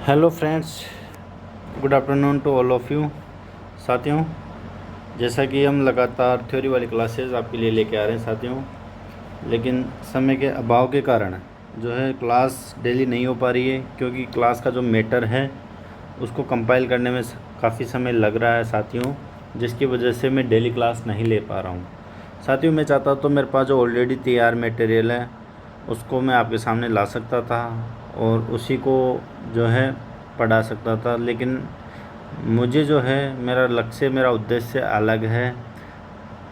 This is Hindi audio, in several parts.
Hello friends, good afternoon to all of you. साथियों, जैसा कि हम लगातार थ्योरी वाली क्लासेस आपके लिए लेके आ रहे हैं साथियों, लेकिन समय के अभाव के कारण जो है क्लास डेली नहीं हो पा रही है, क्योंकि क्लास का जो मैटर है उसको कंपाइल करने में काफ़ी समय लग रहा है साथियों, जिसकी वजह से मैं डेली क्लास नहीं ले पा रहा हूँ। साथियों, मैं चाहता तो मेरे पास जो ऑलरेडी तैयार मटेरियल है उसको मैं आपके सामने ला सकता था और उसी को जो है पढ़ा सकता था, लेकिन मुझे जो है मेरा लक्ष्य, मेरा उद्देश्य अलग है,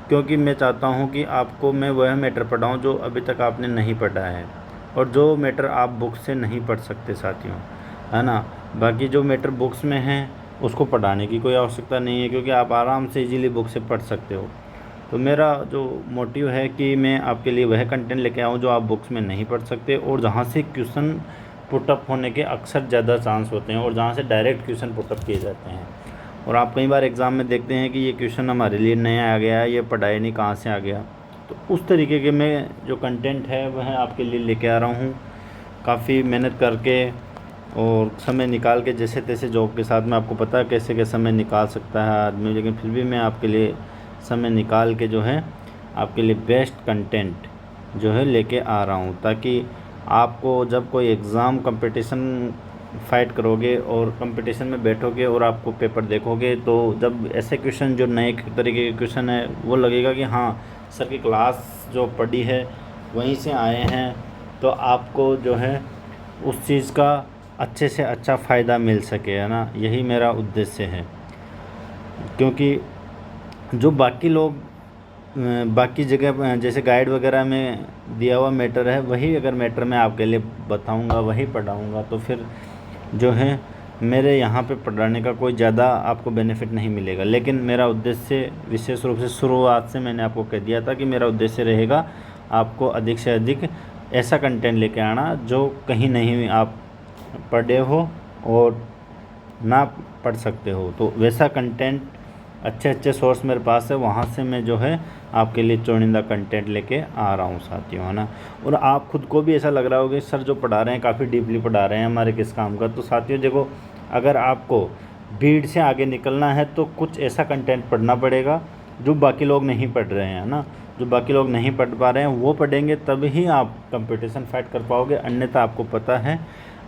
क्योंकि मैं चाहता हूं कि आपको मैं वह मैटर पढ़ाऊं जो अभी तक आपने नहीं पढ़ा है और जो मैटर आप बुक से नहीं पढ़ सकते साथियों, है ना। बाकी जो मैटर बुक्स में है उसको पढ़ाने की कोई आवश्यकता नहीं है, क्योंकि आप आराम से इजीली बुक से पढ़ सकते हो। तो मेरा जो मोटिव है कि मैं आपके लिए वह कंटेंट लेके आऊँ जो आप बुक्स में नहीं पढ़ सकते, और जहाँ से क्वेश्चन पुटअप होने के अक्सर ज़्यादा चांस होते हैं और जहाँ से डायरेक्ट क्वेश्चन पुटअप किए जाते हैं। और आप कई बार एग्ज़ाम में देखते हैं कि ये क्वेश्चन हमारे लिए नया आ गया है, ये पढ़ाई नहीं कहाँ से आ गया। तो उस तरीके के मैं जो कंटेंट है वह आपके लिए लेके आ रहा हूँ, काफ़ी मेहनत करके और समय निकाल के। जैसे तैसे जॉब के साथ में आपको पता है कैसे कैसे समय निकाल सकता है आदमी, लेकिन फिर भी मैं आपके लिए समय निकाल के जो है आपके लिए बेस्ट कंटेंट जो है लेके आ रहा हूँ, ताकि आपको जब कोई एग्ज़ाम कंपटीशन फाइट करोगे और कंपटीशन में बैठोगे और आपको पेपर देखोगे, तो जब ऐसे क्वेश्चन जो नए तरीके के क्वेश्चन है वो लगेगा कि हाँ सर की क्लास जो पढ़ी है वहीं से आए हैं, तो आपको जो है उस चीज़ का अच्छे से अच्छा फ़ायदा मिल सके, है ना। यही मेरा उद्देश्य है, क्योंकि जो बाकी लोग बाकी जगह जैसे गाइड वगैरह में दिया हुआ मैटर है, वही अगर मैटर मैं आपके लिए बताऊंगा, वही पढ़ाऊंगा, तो फिर जो है मेरे यहाँ पे पढ़ाने का कोई ज़्यादा आपको बेनिफिट नहीं मिलेगा। लेकिन मेरा उद्देश्य विशेष रूप से शुरुआत से मैंने आपको कह दिया था कि मेरा उद्देश्य रहेगा आपको अधिक से अधिक ऐसा कंटेंट लेके आना जो कहीं नहीं आप पढ़े हो और ना पढ़ सकते हो। तो वैसा कंटेंट अच्छे अच्छे सोर्स मेरे पास है, वहाँ से मैं जो है आपके लिए चुनिंदा कंटेंट लेके आ रहा हूँ साथियों, है ना। और आप खुद को भी ऐसा लग रहा होगा सर जो पढ़ा रहे हैं काफ़ी डीपली पढ़ा रहे हैं, हमारे किस काम का। तो साथियों देखो, अगर आपको भीड़ से आगे निकलना है तो कुछ ऐसा कंटेंट पढ़ना पड़ेगा जो बाकी लोग नहीं पढ़ रहे हैं, ना। जो बाकी लोग नहीं पढ़ पा रहे हैं वो पढ़ेंगे, तब ही आप कंपटीशन फाइट कर पाओगे। अन्यथा आपको पता है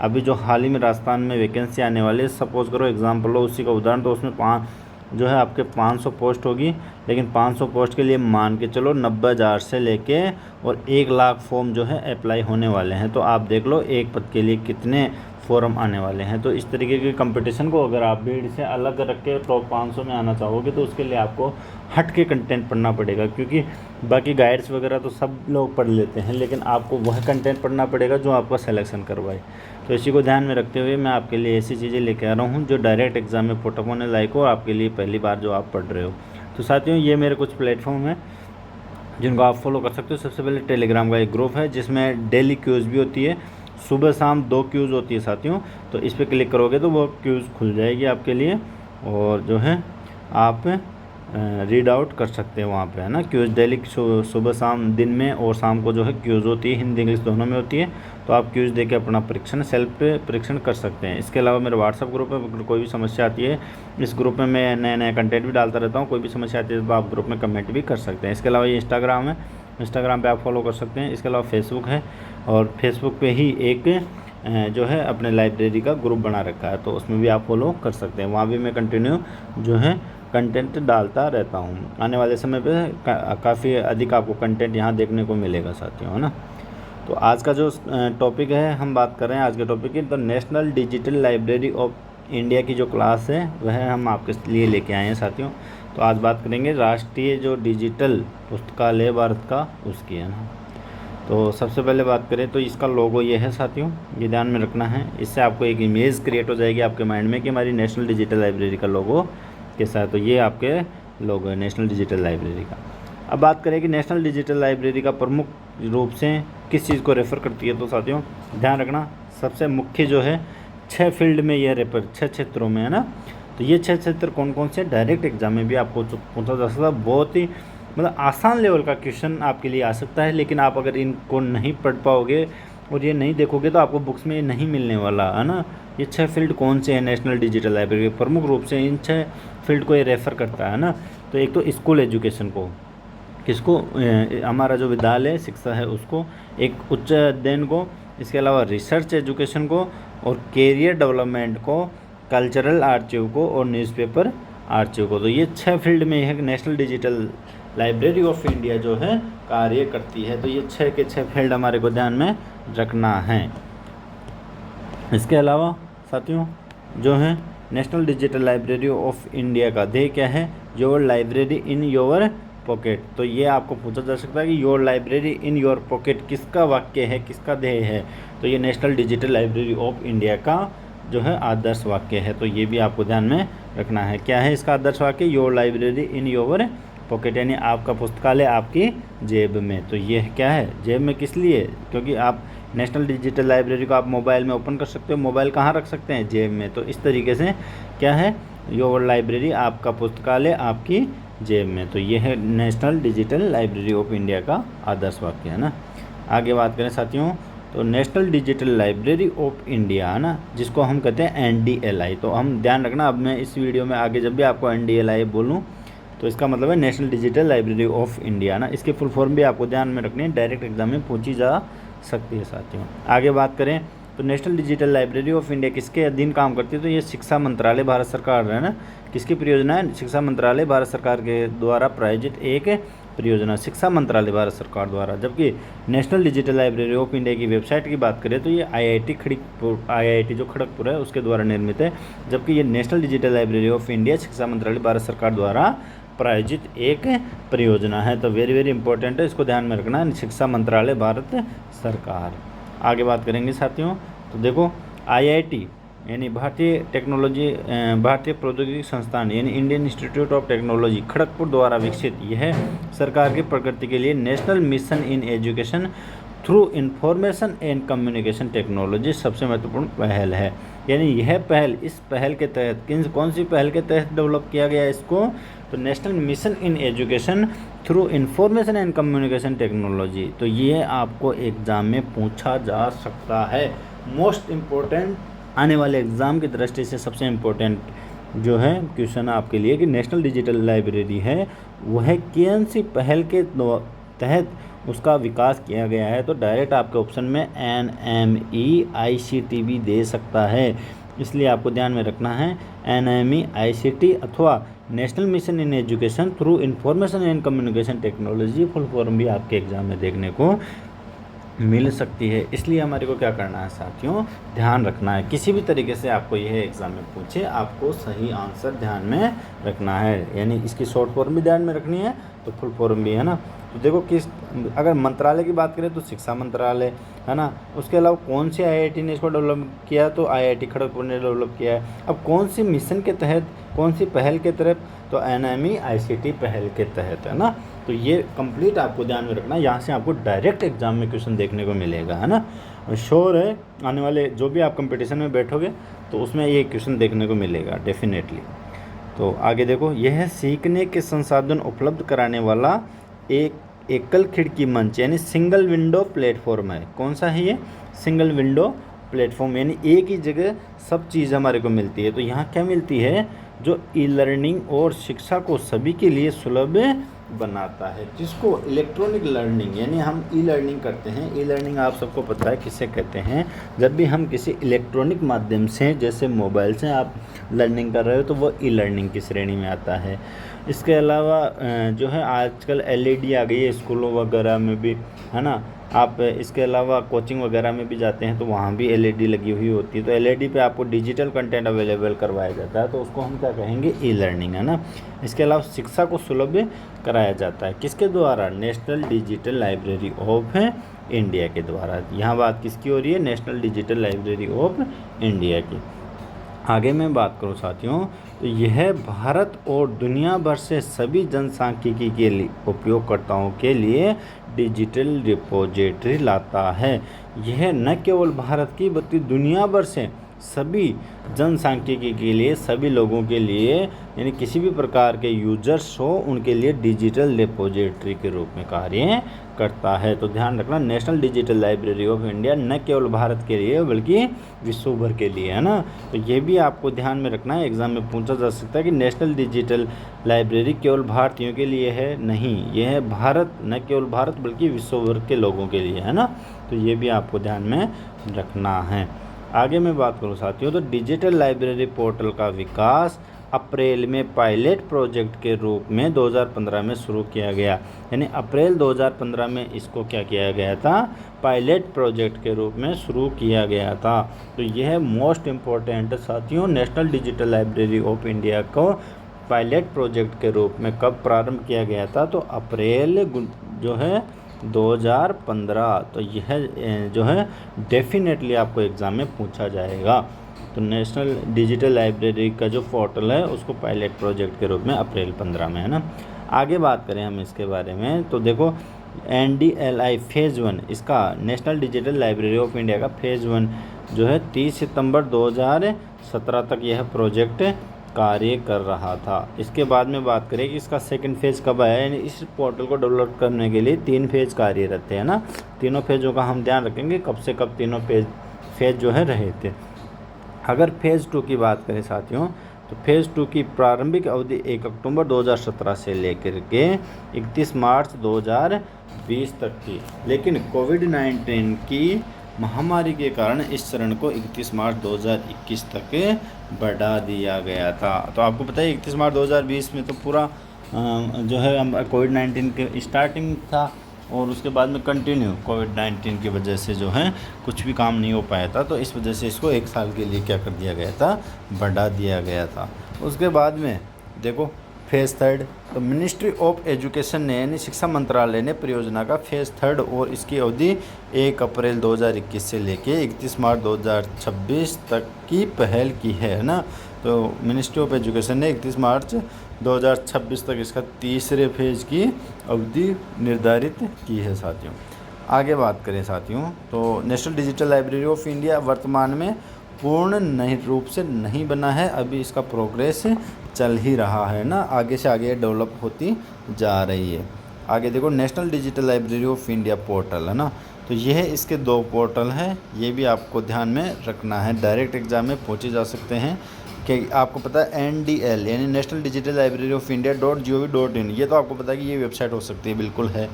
अभी जो हाल ही में राजस्थान में वैकेंसी आने वाली है, सपोज़ करो एग्ज़ाम्पल लो उसी का उदाहरण, तो उसमें जो है आपके 500 पोस्ट होगी, लेकिन 500 पोस्ट के लिए मान के चलो 90,000 से लेके और 1 लाख फॉर्म जो है अप्लाई होने वाले हैं। तो आप देख लो एक पद के लिए कितने फॉर्म आने वाले हैं। तो इस तरीके के कंपटीशन को अगर आप भीड़ से अलग रख के टॉप 500 में आना चाहोगे तो उसके लिए आपको हट के कंटेंट पढ़ना पड़ेगा, क्योंकि बाकी गाइड्स वगैरह तो सब लोग पढ़ लेते हैं, लेकिन आपको वह कंटेंट पढ़ना पड़ेगा जो आपका सिलेक्शन करवाए। तो इसी को ध्यान में रखते हुए मैं आपके लिए ऐसी चीज़ें लेके आ रहा हूँ जो डायरेक्ट एग्जाम में पुटअप होने लायक हो, आपके लिए पहली बार जो आप पढ़ रहे हो। तो साथियों, ये मेरे कुछ प्लेटफॉर्म हैं जिनको आप फॉलो कर सकते हो। सबसे पहले टेलीग्राम का एक ग्रुप है जिसमें डेली क्यूज़ भी होती है, सुबह शाम 2 क्यूज़ होती है साथियों। तो इस पर क्लिक करोगे तो वो क्यूज़ खुल जाएगी आपके लिए, और जो है आप रीड आउट कर सकते हैं वहाँ पे, है ना। क्यूज़ डेली सुबह शाम दिन में और शाम को जो है क्यूज़ होती है, हिंदी इंग्लिश दोनों में होती है। तो आप क्यूज़ देके अपना परीक्षण सेल्फ पे परीक्षण कर सकते हैं। इसके अलावा मेरा व्हाट्सअप ग्रुप है, अगर कोई भी समस्या आती है इस ग्रुप में मैं नए नए कंटेंट भी डालता रहता हूँ। कोई भी समस्या आती है तो आप ग्रुप में कमेंट भी कर सकते हैं। इसके अलावा ये इंस्टाग्राम है, इंस्टाग्राम पे आप फॉलो कर सकते हैं। इसके अलावा फेसबुक है, और फेसबुक पे ही एक जो है अपने लाइब्रेरी का ग्रुप बना रखा है, तो उसमें भी आप फॉलो कर सकते हैं। वहाँ भी मैं कंटिन्यू जो है कंटेंट डालता रहता हूँ। आने वाले समय पे काफ़ी अधिक आपको कंटेंट यहाँ देखने को मिलेगा साथियों, है ना। तो आज का जो टॉपिक है, हम बात कर रहे हैं आज के टॉपिक की, तो national digital library of India की जो क्लास है वह हम आपके लिए लेके आए हैं साथियों। तो आज बात करेंगे राष्ट्रीय जो डिजिटल पुस्तकालय भारत का, उसकी, है ना। तो सबसे पहले बात करें तो इसका लोगो ये है साथियों, ये ध्यान में रखना है। इससे आपको एक इमेज क्रिएट हो जाएगी आपके माइंड में कि हमारी नेशनल डिजिटल लाइब्रेरी का लोगो कैसा है। तो ये आपके लोगो है नेशनल डिजिटल लाइब्रेरी का। अब बात करें कि नेशनल डिजिटल लाइब्रेरी का प्रमुख रूप से किस चीज़ को रेफ़र करती है, तो साथियों ध्यान रखना, सबसे मुख्य जो है 6 फील्ड में ये रेफर, 6 क्षेत्रों में, है ना। तो ये 6 क्षेत्र कौन कौन से, डायरेक्ट एग्जाम में भी आपको पूछा जा सकता है। बहुत ही मतलब आसान लेवल का क्वेश्चन आपके लिए आ सकता है, लेकिन आप अगर इनको नहीं पढ़ पाओगे और ये नहीं देखोगे तो आपको बुक्स में ये नहीं मिलने वाला है ना। ये 6 फील्ड कौन से हैं नेशनल डिजिटल लाइब्रेरी, प्रमुख रूप से इन 6 फील्ड को ये रेफ़र करता है ना। तो एक तो स्कूल एजुकेशन को, किसको, हमारा जो विद्यालय शिक्षा है उसको, एक उच्च अध्ययन को, इसके अलावा रिसर्च एजुकेशन को, और कैरियर डेवलपमेंट को, कल्चरल आर्चिव को, और न्यूज़पेपर आर्चिव को। तो ये 6 फील्ड में यह national digital library of India जो है कार्य करती है। तो ये 6 के 6 फील्ड हमारे को ध्यान में रखना है। इसके अलावा साथियों जो है national digital library of India का ध्येय क्या है, your library in your pocket. तो ये आपको पूछा जा सकता है कि your library in your pocket किसका वाक्य है, किसका ध्येय है। तो ये national digital library of India का जो है आदर्श वाक्य है। तो ये भी आपको ध्यान में रखना है। क्या है इसका आदर्श वाक्य, your library in your pocket, यानी आपका पुस्तकालय आपकी जेब में। तो ये क्या है, जेब में किस लिए, क्योंकि आप नेशनल डिजिटल लाइब्रेरी को आप मोबाइल में ओपन कर सकते हो, मोबाइल कहाँ रख सकते हैं, जेब में। तो इस तरीके से क्या है, योर लाइब्रेरी आपका पुस्तकालय आपकी जेब में। तो ये है national digital library of India का आदर्श वाक्य है ना। आगे बात करें साथियों, तो national digital library of India है ना, जिसको हम कहते हैं NDLI। तो हम ध्यान रखना, अब मैं इस वीडियो में आगे जब भी आपको NDLI बोलूँ तो इसका मतलब है national digital library of India ना। इसके फुल फॉर्म भी आपको ध्यान में रखनी है, डायरेक्ट एग्जाम में पूछी जा सकती है साथियों। आगे बात करें तो national digital library of India किसके अधीन काम करती है, तो ये शिक्षा मंत्रालय भारत सरकार है ना। किसकी परियोजना है, शिक्षा मंत्रालय भारत सरकार के द्वारा प्रायोजित एक परियोजना, शिक्षा मंत्रालय भारत सरकार द्वारा। जबकि national digital library of India की वेबसाइट की बात करें तो ये IIT जो खड़गपुर है उसके द्वारा निर्मित है। जबकि ये national digital library of India शिक्षा मंत्रालय भारत सरकार द्वारा प्रायोजित एक परियोजना है। तो वेरी वेरी इंपॉर्टेंट है, इसको ध्यान में रखना है, शिक्षा मंत्रालय भारत सरकार। आगे बात करेंगे साथियों, तो देखो IIT यानी भारतीय प्रौद्योगिकी संस्थान यानी Indian institute of technology Kharagpur द्वारा विकसित यह सरकार की प्रगति के लिए national mission in education through information and communication technology सबसे महत्वपूर्ण पहल है। यानी यह पहल, इस पहल के तहत कौन सी पहल के तहत डेवलप किया गया है इसको, तो national mission in education through information and communication technology. तो ये आपको एग्ज़ाम में पूछा जा सकता है। मोस्ट इम्पोर्टेंट आने वाले एग्ज़ाम की दृष्टि से सबसे इम्पोर्टेंट जो है क्वेश्चन आपके लिए कि नेशनल डिजिटल लाइब्रेरी है वह कौन सी पहल के तहत उसका विकास किया गया है। तो डायरेक्ट आपके ऑप्शन में NME-ICT भी दे सकता है, इसलिए आपको ध्यान में रखना है NME-ICT अथवा national mission in education through information and communication technology full form भी आपके एग्जाम में देखने को मिल सकती है। इसलिए हमारे को क्या करना है साथियों, ध्यान रखना है, किसी भी तरीके से आपको यह एग्ज़ाम में पूछे आपको सही आंसर ध्यान में रखना है। यानी इसकी शॉर्ट फॉर्म भी ध्यान में रखनी है तो फुल फॉर्म भी है ना। तो देखो अगर मंत्रालय की बात करें तो शिक्षा मंत्रालय है ना। उसके अलावा कौन सी IIT ने इसको डेवलप किया, तो IIT खड़गपुर ने डेवलप किया है। अब कौन सी मिशन के तहत, कौन सी पहल के तहत, तो NME-ICT पहल के तहत है ना। तो ये कंप्लीट आपको ध्यान में रखना, यहाँ से आपको डायरेक्ट एग्जाम में क्वेश्चन देखने को मिलेगा है ना। श्योर है आने वाले जो भी आप कंपटीशन में बैठोगे तो उसमें ये क्वेश्चन देखने को मिलेगा डेफिनेटली। तो आगे देखो, यह सीखने के संसाधन उपलब्ध कराने वाला एक एकल खिड़की मंच यानी सिंगल विंडो प्लेटफॉर्म है। कौन सा है ये, सिंगल विंडो प्लेटफॉर्म, यानी एक ही जगह सब चीज़ हमारे को मिलती है। तो यहाँ क्या मिलती है, जो ई-लर्निंग और शिक्षा को सभी के लिए सुलभ बनाता है, जिसको इलेक्ट्रॉनिक लर्निंग यानी हम ई-लर्निंग करते हैं। ई-लर्निंग आप सबको पता है किसे कहते हैं, जब भी हम किसी इलेक्ट्रॉनिक माध्यम से जैसे मोबाइल से आप लर्निंग कर रहे हो तो वो ई-लर्निंग की श्रेणी में आता है। इसके अलावा जो है आजकल LED आ गई है स्कूलों वगैरह में भी है ना। आप इसके अलावा कोचिंग वगैरह में भी जाते हैं तो वहाँ भी LED लगी हुई होती है। तो LED पे आपको डिजिटल कंटेंट अवेलेबल करवाया जाता है, तो उसको हम क्या कहेंगे, ई-लर्निंग है ना। इसके अलावा शिक्षा को सुलभ कराया जाता है किसके द्वारा, national digital library of India के द्वारा। यहाँ बात किसकी हो रही है, national digital library of India की। आगे मैं बात करूँ साथियों, तो यह भारत और दुनिया भर से सभी जनसांख्यिकी के लिए उपयोगकर्ताओं के लिए डिजिटल रिपोजिटरी लाता है। यह न केवल भारत की बल्कि दुनिया भर से सभी जनसांख्यिकी के लिए, सभी लोगों के लिए, यानी किसी भी प्रकार के यूजर्स हो उनके लिए डिजिटल रिपोजिटरी के रूप में कार्य करता है। तो ध्यान रखना, national digital library of India न केवल भारत के लिए बल्कि विश्व भर के लिए, है ना। तो ये भी आपको ध्यान में रखना है, एग्जाम में पूछा जा सकता है कि नेशनल डिजिटल लाइब्रेरी केवल भारतीयों के लिए है, नहीं, ये है भारत, न केवल भारत बल्कि विश्व भर के लोगों के लिए, है ना। तो ये भी आपको ध्यान में रखना है। आगे मैं बात करूँ साथियों, तो डिजिटल लाइब्रेरी पोर्टल का विकास अप्रैल में पायलट प्रोजेक्ट के रूप में 2015 में शुरू किया गया। यानी अप्रैल 2015 में इसको क्या किया गया था, पायलट प्रोजेक्ट के रूप में शुरू किया गया था। तो यह मोस्ट इम्पोर्टेंट साथियों, national digital library of India को पायलट प्रोजेक्ट के रूप में कब प्रारंभ किया गया था, तो अप्रैल जो है 2015। तो यह जो है डेफिनेटली आपको एग्ज़ाम में पूछा जाएगा। तो नेशनल डिजिटल लाइब्रेरी का जो पोर्टल है उसको पायलट प्रोजेक्ट के रूप में अप्रैल 15 में, है ना। आगे बात करें हम इसके बारे में, तो देखो NDLI फेज़ 1, इसका national digital library of India का फेज़ 1 जो है 30 सितंबर 2017 तक यह प्रोजेक्ट कार्य कर रहा था। इसके बाद में बात करें कि इसका सेकंड फेज़ कब आया, यानी इस पोर्टल को डेवलप करने के लिए 3 फेज़ कार्यरत थे, है ना। तीनों फेज़ों का हम ध्यान रखेंगे, कब से कब तीनों फेज़ जो है रहे थे। अगर फेज़ 2 की बात करें साथियों, तो फेज़ 2 की प्रारंभिक अवधि 1 अक्टूबर 2017 से लेकर के 31 मार्च 2020 तक थी, लेकिन कोविड-19 की महामारी के कारण इस चरण को 31 मार्च 2021 तक बढ़ा दिया गया था। तो आपको पता है 31 मार्च 2020 में तो पूरा जो है कोविड-19 के स्टार्टिंग था, और उसके बाद में कंटिन्यू कोविड-19 की वजह से जो है कुछ भी काम नहीं हो पाया था। तो इस वजह से इसको 1 साल के लिए क्या कर दिया गया था, बढ़ा दिया गया था। उसके बाद में देखो फेज़ 3, तो मिनिस्ट्री ऑफ एजुकेशन ने, यानी शिक्षा मंत्रालय ने परियोजना का फेज़ 3 और इसकी अवधि 1 अप्रैल 2021 से लेके 31 मार्च 2026 तक की पहल की है ना। तो मिनिस्ट्री ऑफ एजुकेशन ने 31 मार्च 2026 तक इसका तीसरे फेज़ की अवधि निर्धारित की है साथियों। आगे बात करें साथियों, तो national digital library of India वर्तमान में पूर्ण नहीं रूप से नहीं बना है, अभी इसका प्रोग्रेस चल ही रहा है ना, आगे से आगे डेवलप होती जा रही है। आगे देखो national digital library of India portal, है ना। तो यह इसके 2 पोर्टल हैं, ये भी आपको ध्यान में रखना है, डायरेक्ट एग्जाम में पूछे जा सकते हैं। कि आपको पता है NDL यानी national digital library of India .gov.in, ये तो आपको पता है कि ये वेबसाइट हो सकती है, बिल्कुल है,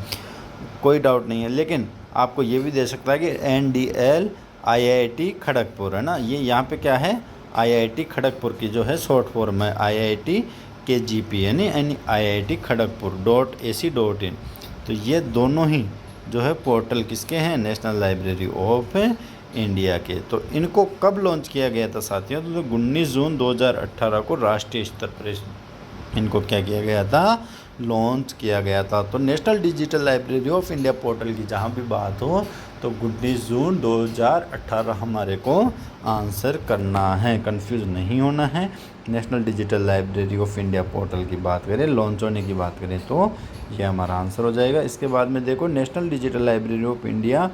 कोई डाउट नहीं है। लेकिन आपको ये भी दे सकता है कि NDL IIT खड़गपुर, है ना। ये यहाँ पे क्या है, IIT खड़गपुर की जो है शॉर्ट फॉर्म है IIT KGP, यानी IIT खड़गपुर .ac.in। तो ये दोनों ही जो है पोर्टल किसके हैं, नेशनल लाइब्रेरी ऑफ इंडिया के। तो इनको कब लॉन्च किया गया था साथियों, तो 19 जून 2018 को राष्ट्रीय स्तर पर इनको क्या किया गया था, लॉन्च किया गया था। तो national digital library of India portal की जहाँ भी बात हो तो 19 जून 2018 हमारे को आंसर करना है, कंफ्यूज नहीं होना है। National digital library of India portal की बात करें, लॉन्च होने की बात करें, तो ये हमारा आंसर हो जाएगा। इसके बाद में देखो national digital library of India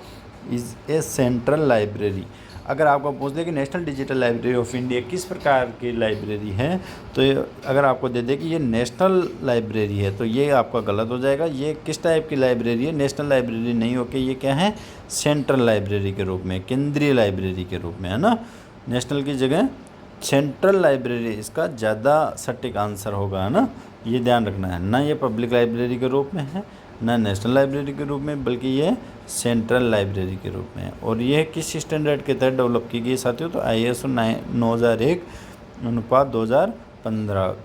is a central library. अगर आपको पूछ दे कि national digital library of India किस प्रकार की लाइब्रेरी है, तो अगर आपको दे दे कि ये नेशनल लाइब्रेरी है, तो ये आपका गलत हो जाएगा। ये किस टाइप की लाइब्रेरी है, नेशनल लाइब्रेरी नहीं होकर ये क्या है, सेंट्रल लाइब्रेरी के रूप में, केंद्रीय लाइब्रेरी के रूप में, है ना। नेशनल की जगह सेंट्रल लाइब्रेरी इसका ज़्यादा सटीक आंसर होगा, है ना, ये ध्यान रखना है। ना ये पब्लिक लाइब्रेरी के रूप में है, ना नेशनल लाइब्रेरी के रूप में, बल्कि ये सेंट्रल लाइब्रेरी के रूप में है। और ये किस स्टैंडर्ड के तहत डेवलप की गई साथियों, तो ISO 9001/2015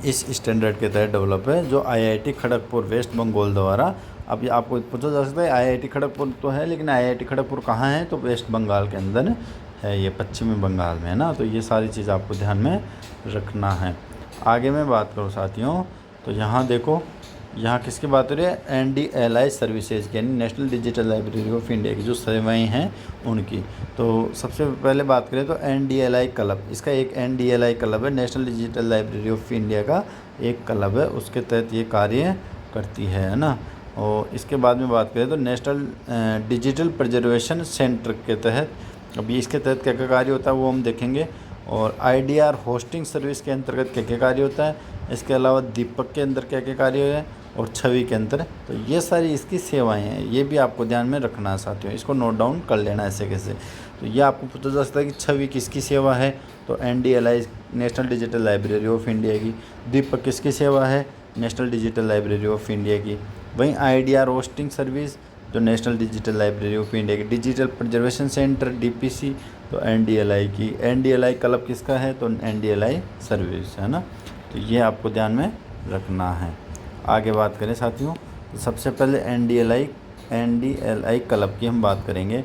इस स्टैंडर्ड के तहत डेवलप है, जो IIT खड़गपुर वेस्ट बंगाल द्वारा। अब ये आपको पूछा जा सकता है IIT खड़गपुर तो है, लेकिन IIT खड़गपुर कहाँ है, तो वेस्ट बंगाल के अंदर है, ये पश्चिमी बंगाल में है ना। तो ये सारी चीज़ आपको ध्यान में रखना है। आगे मैं बात करूँ साथियों, तो यहाँ देखो, यहाँ किसकी बात हो रही है, NDLI सर्विसेज की, यानी national digital library of India की जो सेवाएं हैं उनकी। तो सबसे पहले बात करें तो NDLI क्लब, इसका एक NDLI क्लब है, national digital library of India का एक क्लब है, उसके तहत ये कार्य करती है ना। और इसके बाद में बात करें तो नेशनल डिजिटल प्रिजर्वेशन सेंटर के तहत, अभी इसके तहत क्या क्या कार्य होता है वो हम देखेंगे। और IDR होस्टिंग सर्विस के अंतर्गत क्या क्या कार्य होता है, इसके अलावा दीपक के अंदर क्या क्या कार्य है, और छवि के अंतर। तो ये सारी इसकी सेवाएं हैं, ये भी आपको ध्यान में रखना है साथियों, इसको नोट डाउन कर लेना ऐसे कैसे। तो ये आपको पता चल सकता है कि छवि किसकी सेवा है, तो NDLI national digital library of India की। दीपक किसकी सेवा है, national digital library of India की। वहीं IDR होस्टिंग सर्विस तो national digital library of India की। डिजिटल प्रिजर्वेशन सेंटर DPC तो NDLI की। NDLI क्लब किसका है, तो NDLI सर्विस है ना। तो ये आपको ध्यान में रखना है। आगे बात करें साथियों, तो सबसे पहले NDLI क्लब की हम बात करेंगे।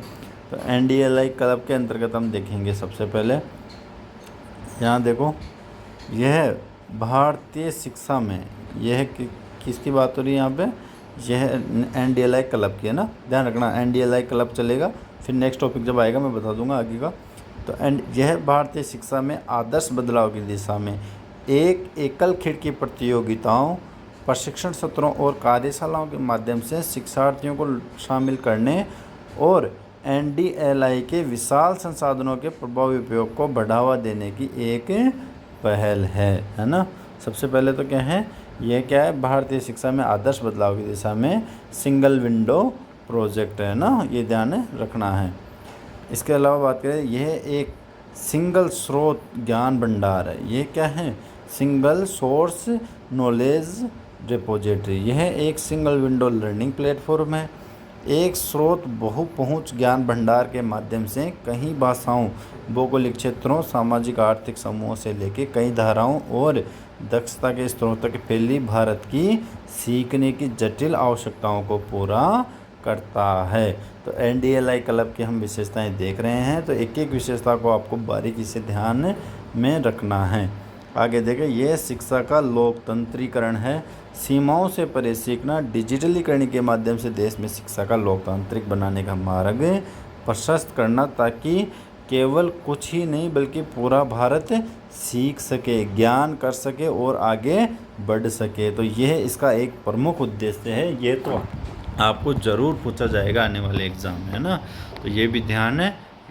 तो NDLI क्लब के अंतर्गत हम देखेंगे सबसे पहले, यहाँ देखो, यह भारतीय शिक्षा में, यह किसकी बात हो रही है यहाँ पे, यह NDLI क्लब की है ना, ध्यान रखना। NDLI क्लब चलेगा, फिर नेक्स्ट टॉपिक जब आएगा मैं बता दूंगा आगे का। तो यह भारतीय शिक्षा में आदर्श बदलाव की दिशा में एक एकल खिड़की प्रतियोगिताओं, प्रशिक्षण सत्रों और कार्यशालाओं के माध्यम से शिक्षार्थियों को शामिल करने और NDLI के विशाल संसाधनों के प्रभावी उपयोग को बढ़ावा देने की एक पहल है ना। सबसे पहले तो क्या है, यह क्या है, भारतीय शिक्षा में आदर्श बदलाव की दिशा में सिंगल विंडो प्रोजेक्ट है ना, ये ध्यान रखना है। इसके अलावा बात करें, यह एक सिंगल स्रोत ज्ञान भंडार है। ये क्या है, सिंगल सोर्स नॉलेज रिपोजिटरी। यह एक सिंगल विंडो लर्निंग प्लेटफॉर्म है, एक स्रोत बहु पहुँच ज्ञान भंडार के माध्यम से कई भाषाओं, भौगोलिक क्षेत्रों, सामाजिक आर्थिक समूहों से लेकर कई धाराओं और दक्षता के स्तरों तक फैली भारत की सीखने की जटिल आवश्यकताओं को पूरा करता है। तो NDLI क्लब की हम विशेषताएं देख रहे हैं, तो एक एक विशेषता को आपको बारीकी से ध्यान में रखना है। आगे देखें, यह शिक्षा का लोकतंत्रीकरण है। सीमाओं से परे सीखना, डिजिटलीकरण के माध्यम से देश में शिक्षा का लोकतांत्रिक बनाने का मार्ग प्रशस्त करना, ताकि केवल कुछ ही नहीं बल्कि पूरा भारत सीख सके, ज्ञान कर सके और आगे बढ़ सके। तो यह इसका एक प्रमुख उद्देश्य है। ये तो आपको ज़रूर पूछा जाएगा आने वाले एग्ज़ाम में, है ना, तो ये भी ध्यान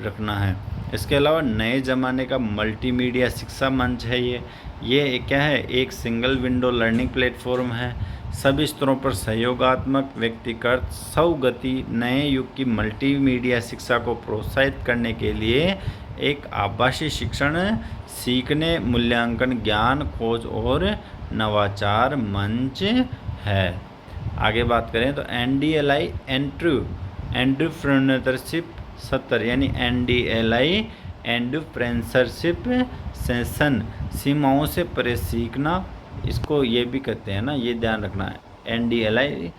रखना है। इसके अलावा नए ज़माने का मल्टीमीडिया शिक्षा मंच है ये क्या है, एक सिंगल विंडो लर्निंग प्लेटफॉर्म है। सभी स्तरों पर सहयोगात्मक, व्यक्तिगत, स्वगति नए युग की मल्टीमीडिया शिक्षा को प्रोत्साहित करने के लिए एक आभासी शिक्षण, सीखने, मूल्यांकन, ज्ञान खोज और नवाचार मंच है। आगे बात करें तो NDLI एंटरप्रेन्योरशिप सत्र यानी NDLI एंटरप्रेन्योरशिप सेशन, सीमाओं से परे सीखना, इसको ये भी कहते हैं ना, ये ध्यान रखना है। NDLI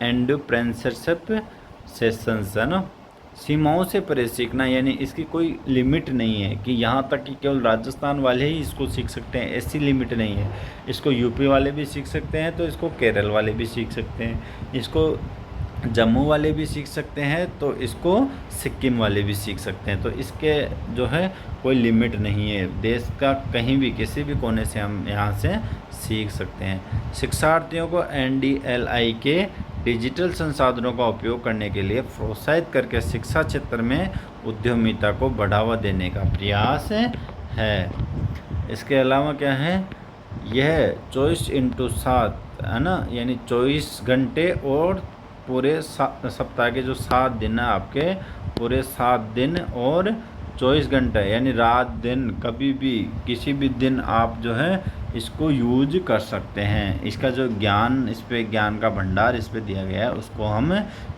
एंटरप्रेन्योरशिप सेशंस है ना, सीमाओं से परे सीखना, यानी इसकी कोई लिमिट नहीं है कि यहाँ तक कि केवल राजस्थान वाले ही इसको सीख सकते हैं, ऐसी लिमिट नहीं है। इसको यूपी वाले भी सीख सकते हैं, तो इसको केरल वाले भी सीख सकते हैं, इसको जम्मू वाले भी सीख सकते हैं, तो इसको सिक्किम वाले भी सीख सकते हैं। तो इसके जो है कोई लिमिट नहीं है, देश का कहीं भी किसी भी कोने से हम यहाँ से सीख सकते हैं। शिक्षार्थियों को NDLI के डिजिटल संसाधनों का उपयोग करने के लिए प्रोत्साहित करके शिक्षा क्षेत्र में उद्यमिता को बढ़ावा देने का प्रयास है। इसके अलावा क्या है, यह 24x7 है ना, यानी 24 घंटे और पूरे सप्ताह के जो 7 दिन है आपके, पूरे 7 दिन और 24 घंटे यानी रात दिन कभी भी किसी भी दिन आप जो है इसको यूज कर सकते हैं। इसका जो ज्ञान, इस पे ज्ञान का भंडार इस पे दिया गया है, उसको हम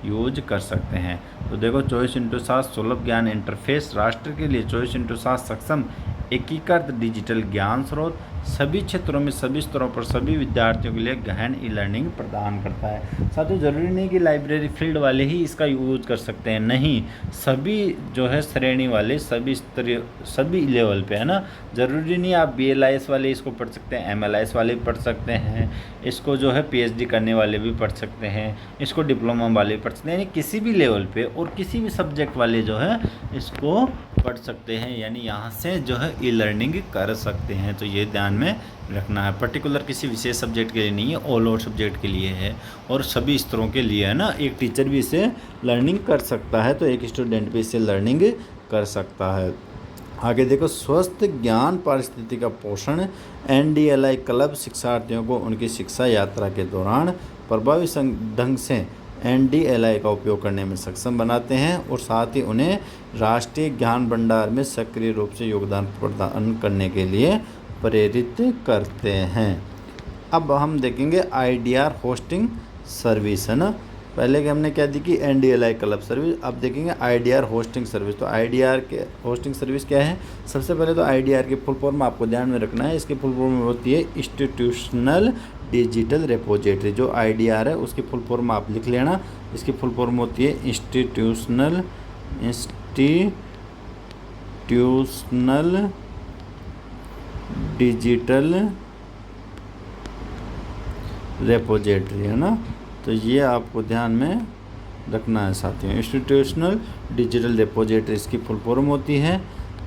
यूज कर सकते हैं। तो देखो 24x7 सुलभ ज्ञान इंटरफेस, राष्ट्र के लिए 24x7 सक्षम एकीकृत डिजिटल ज्ञान स्रोत, सभी क्षेत्रों में सभी स्तरों पर सभी विद्यार्थियों के लिए गहन ई लर्निंग प्रदान करता है। साथियों ज़रूरी नहीं कि लाइब्रेरी फील्ड वाले ही इसका यूज कर सकते हैं, नहीं, सभी जो है श्रेणी वाले, सभी स्तरीय, सभी लेवल पे है ना। ज़रूरी नहीं आप BLIS वाले इसको पढ़ सकते हैं, MLIS वाले भी पढ़ सकते हैं, इसको जो है PhD करने वाले भी पढ़ सकते हैं, इसको डिप्लोमा वाले भी पढ़ सकते हैं, यानी किसी भी लेवल पे और किसी भी सब्जेक्ट वाले जो है इसको पढ़ सकते हैं, यानी यहाँ से जो है ई लर्निंग कर सकते हैं। तो ये ध्यान में रखना है, पर्टिकुलर किसी विशेष सब्जेक्ट के लिए नहीं है, ऑल ओवर सब्जेक्ट के लिए है और सभी स्तरों के लिए है ना। एक टीचर भी इसे लर्निंग कर सकता है, तो एक स्टूडेंट भी इसे लर्निंग कर सकता है। आगे देखो, स्वस्थ ज्ञान पारिस्थितिकी का पोषण। NDLI क्लब शिक्षार्थियों को उनकी शिक्षा यात्रा के दौरान प्रभावी ढंग से NDLI का उपयोग करने में सक्षम बनाते हैं और साथ ही उन्हें राष्ट्रीय ज्ञान भंडार में सक्रिय रूप से योगदान प्रदान करने के लिए प्रेरित करते हैं। अब हम देखेंगे IDR होस्टिंग सर्विस, है ना। पहले के हमने क्या देखी, NDLI क्लब सर्विस, अब देखेंगे IDR होस्टिंग सर्विस। तो IDR के होस्टिंग सर्विस क्या है? सबसे पहले तो IDR की फुल फॉर्म आपको ध्यान में रखना है। इसकी फुल फॉर्म होती है इंस्टीट्यूशनल डिजिटल रिपोजिटरी। जो IDR है उसकी फुल फॉर्म आप लिख लेना। इसकी फुल फॉर्म होती है इंस्टीट्यूशनल डिजिटल रिपोजिटरी, है ना। तो ये आपको ध्यान में रखना है साथियों। इंस्टीट्यूशनल डिजिटल रिपोजिटरी इसकी फुल फॉर्म होती है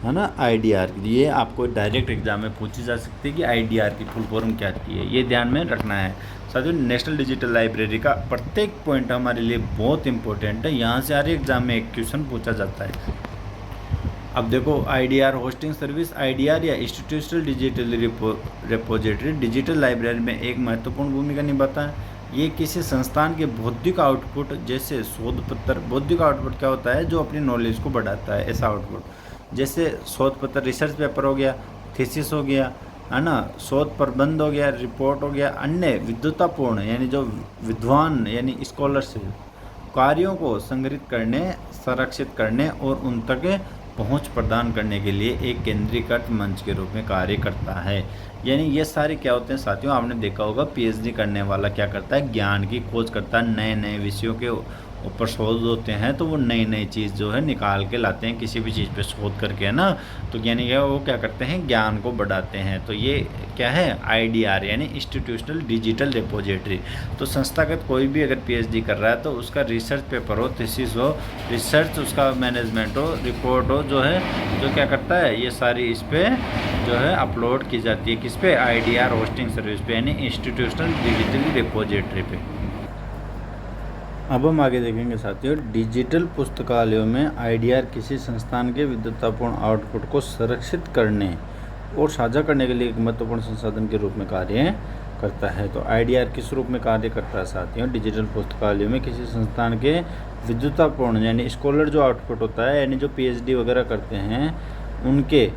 ना, IDR। ये आपको डायरेक्ट एग्जाम में पूछी जा सकती है कि IDR की फुल फॉर्म क्या होती है, ये ध्यान में रखना है साथियों। नेशनल डिजिटल लाइब्रेरी का प्रत्येक पॉइंट हमारे लिए बहुत इंपॉर्टेंट है, यहाँ से हर एग्जाम में एक क्वेश्चन पूछा जाता है। अब देखो, IDR होस्टिंग सर्विस, IDR या institutional digital repository digital library में एक महत्वपूर्ण भूमिका निभाता है। ये किसी संस्थान के बौद्धिक आउटपुट जैसे शोध पत्र, बौद्धिक आउटपुट क्या होता है? जो अपनी नॉलेज को बढ़ाता है, ऐसा आउटपुट। जैसे शोध पत्र, रिसर्च पेपर हो गया, थीसिस हो गया, है ना, शोध प्रबंध हो गया, रिपोर्ट हो गया, अन्य विद्वतापूर्ण यानी जो विद्वान यानी स्कॉलरशिप कार्यों को संग्रहित करने, संरक्षित करने और उन तक पहुंच प्रदान करने के लिए एक केंद्रीकृत मंच के रूप में कार्य करता है। यानी ये सारे क्या होते हैं साथियों? आपने देखा होगा PhD करने वाला क्या करता है? ज्ञान की खोज करता है, नए नए विषयों के ऊपर शोध होते हैं, तो वो नई नई चीज़ जो है निकाल के लाते हैं किसी भी चीज़ पे शोध करके, है ना। तो यानी क्या, वो क्या करते हैं? ज्ञान को बढ़ाते हैं। तो ये क्या है? IDR यानी इंस्टीट्यूशनल डिजिटल रिपोजिटरी। तो संस्थागत कोई भी अगर PhD कर रहा है तो उसका रिसर्च पेपर हो, थीसिस हो, रिसर्च उसका मैनेजमेंट हो, रिपोर्ट हो, जो है जो क्या करता है, ये सारी इस पर जो है अपलोड की जाती है। किस पे? IDR होस्टिंग सर्विस पे, यानी इंस्टीट्यूशनल डिजिटल रिपोजिटरी पे। अब हम आगे देखेंगे साथियों, डिजिटल पुस्तकालयों में IDR किसी संस्थान के विद्वतापूर्ण आउटपुट को संरक्षित करने और साझा करने के लिए एक महत्वपूर्ण संसाधन के रूप में कार्य करता है। तो IDR किस रूप में कार्य करता है साथियों? डिजिटल पुस्तकालयों में किसी संस्थान के विद्वतापूर्ण यानी स्कॉलर जो आउटपुट होता है, यानी जो PhD वगैरह करते हैं उनके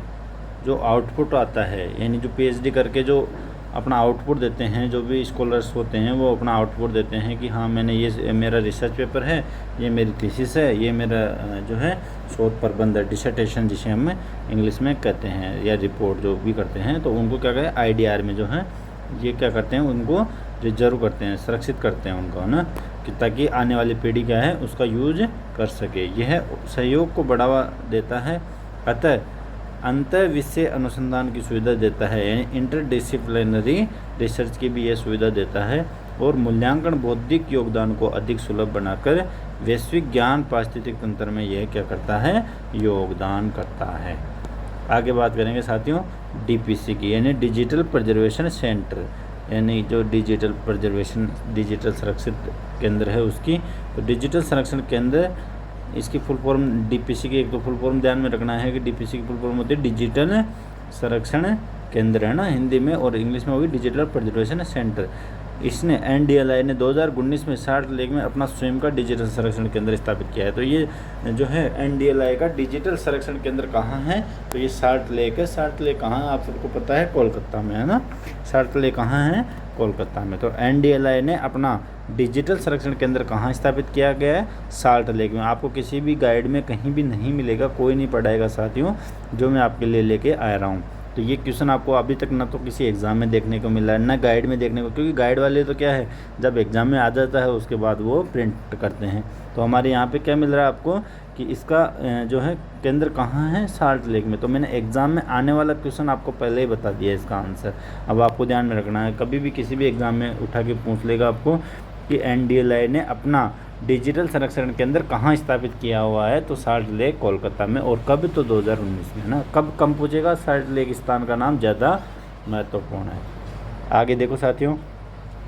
जो आउटपुट आता है, यानी जो PhD करके जो अपना आउटपुट देते हैं, जो भी स्कॉलर्स होते हैं वो अपना आउटपुट देते हैं कि हाँ मैंने ये मेरा रिसर्च पेपर है, ये मेरी थीसिस है, ये मेरा जो है शोध प्रबंध है, डिसर्टेशन जिसे हम इंग्लिश में कहते हैं, या रिपोर्ट जो भी करते हैं, तो उनको क्या कहें? IDR में जो है ये क्या करते हैं? उनको रिजर्व करते हैं, सुरक्षित करते हैं उनको, है ना, कि ताकि आने वाली पीढ़ी क्या है उसका यूज कर सके। यह सहयोग को बढ़ावा देता है, अतः अंतर विषय अनुसंधान की सुविधा देता है, यानी इंटरडिसिप्लिनरी रिसर्च की भी यह सुविधा देता है, और मूल्यांकन बौद्धिक योगदान को अधिक सुलभ बनाकर वैश्विक ज्ञान पारिस्थितिक तंत्र में यह क्या करता है? योगदान करता है। आगे बात करेंगे साथियों DPC की, यानी डिजिटल प्रिजर्वेशन सेंटर, यानी जो डिजिटल संरक्षित केंद्र है उसकी। तो डिजिटल संरक्षण केंद्र, इसकी फुल फॉर्म DPC की एक तो फुल फॉर्म ध्यान में रखना है कि DPC की फुल फॉर्म होती है डिजिटल संरक्षण केंद्र, है ना, हिंदी में, और इंग्लिश में होगी डिजिटल प्रिजर्वेशन सेंटर। इसने NDLI ने 2019 में साल्ट लेक में अपना स्वयं का डिजिटल संरक्षण केंद्र स्थापित किया है। तो ये जो है NDLI का डिजिटल संरक्षण केंद्र कहाँ है? तो ये साल्ट लेक है। साल्ट लेक कहाँ है? आप सबको पता है, कोलकाता में, है ना। साल्ट लेक कहाँ है? कोलकाता में। तो NDLI ने अपना डिजिटल संरक्षण केंद्र कहाँ स्थापित किया गया है? साल्ट लेक में। आपको किसी भी गाइड में कहीं भी नहीं मिलेगा, कोई नहीं पढ़ाएगा साथियों, जो मैं आपके लिए लेके आ रहा हूँ। तो ये क्वेश्चन आपको अभी तक ना तो किसी एग्ज़ाम में देखने को मिला है, ना गाइड में देखने को, क्योंकि गाइड वाले तो क्या है, जब एग्ज़ाम में आ जाता है उसके बाद वो प्रिंट करते हैं। तो हमारे यहाँ पे क्या मिल रहा है आपको कि इसका जो है केंद्र कहाँ है? साल्ट लेक में। तो मैंने एग्ज़ाम में आने वाला क्वेश्चन आपको पहले ही बता दिया इसका आंसर। अब आपको ध्यान में रखना है, कभी भी किसी भी एग्ज़ाम में उठा के पूछ लेगा आपको कि NDLI ने अपना डिजिटल संरक्षण केंद्र कहाँ स्थापित किया हुआ है? तो साल्ट लेक कोलकाता में। और कब? तो 2019 में, है ना। कम पूछेगा? साल्ट लेक स्थान का नाम ज़्यादा महत्वपूर्ण है। आगे देखो साथियों,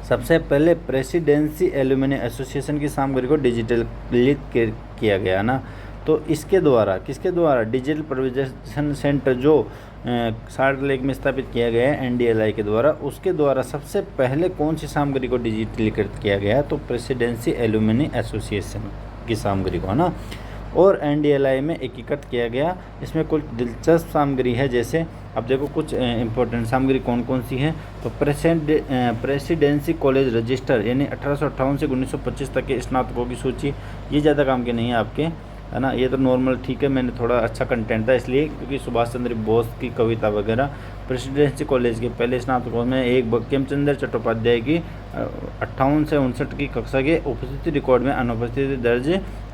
सबसे पहले प्रेसिडेंसी एल्यूमिनी एसोसिएशन की सामग्री को डिजिटलित किया गया ना। तो इसके द्वारा, किसके द्वारा, डिजिटल प्रोविजन सेंटर जो साल्ट लेक में स्थापित किया गया है NDLI के द्वारा, उसके द्वारा सबसे पहले कौन सी सामग्री को डिजिटलीकृत किया गया है, तो प्रेसिडेंसी एल्यूमिनी एसोसिएशन की सामग्री को, है ना, और NDLI में एकीकृत किया गया। इसमें कुछ दिलचस्प सामग्री है, जैसे अब देखो कुछ इंपॉर्टेंट सामग्री कौन कौन सी है, तो प्रेसिडेंसी कॉलेज रजिस्टर, यानी 1858 से 1925 तक के स्नातकों की सूची। ये ज़्यादा काम के नहीं है आपके, है ना, ये तो नॉर्मल ठीक है, मैंने थोड़ा अच्छा कंटेंट था इसलिए, क्योंकि सुभाष चंद्र बोस की कविता वगैरह। प्रेसिडेंसी कॉलेज के पहले स्नातकों में एक बंकिम चंद्र चट्टोपाध्याय की 58 से 59 की कक्षा के उपस्थिति रिकॉर्ड में अनुपस्थिति दर्ज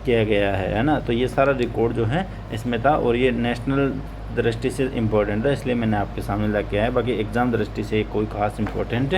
किया गया है ना। तो ये सारा रिकॉर्ड जो है इसमें था, और ये नेशनल दृष्टि से इम्पोर्टेंट था, इसलिए मैंने आपके सामने ला के आया। बाकी एग्ज़ाम दृष्टि से कोई खास इम्पोर्टेंट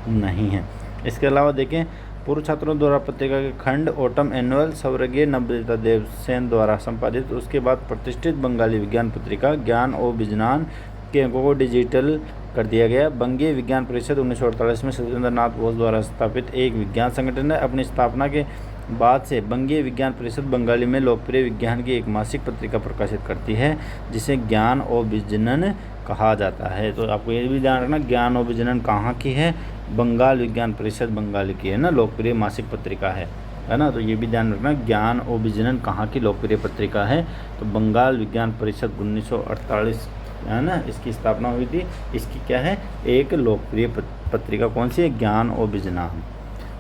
नहीं है। इसके अलावा देखें, पूर्व छात्रों द्वारा पत्रिका के खंड ऑटम एनुअल स्वर्गीय नवदत्ता देवसेन द्वारा संपादित, उसके बाद प्रतिष्ठित बंगाली विज्ञान पत्रिका ज्ञान और विज्ञान के अंकों को डिजिटल कर दिया गया। बंगीय विज्ञान परिषद 1948 में सत्येंद्र नाथ बोस द्वारा स्थापित एक विज्ञान संगठन है। अपनी स्थापना के बाद से बंगीय विज्ञान परिषद बंगाली में लोकप्रिय विज्ञान की एक मासिक पत्रिका प्रकाशित करती है, जिसे ज्ञान और विजनन कहा जाता है। तो आपको ये भी ध्यान रखना, ज्ञान और विजनन कहाँ की है, बंगाल विज्ञान परिषद बंगाली की है ना, लोकप्रिय मासिक पत्रिका है ना। तो ये भी ध्यान रखना, ज्ञान और विजनन कहाँ की लोकप्रिय पत्रिका है, तो बंगाल विज्ञान परिषद 1948, है ना, इसकी स्थापना हुई थी। इसकी क्या है, एक लोकप्रिय पत्रिका कौन सी है, ज्ञान और विजनन।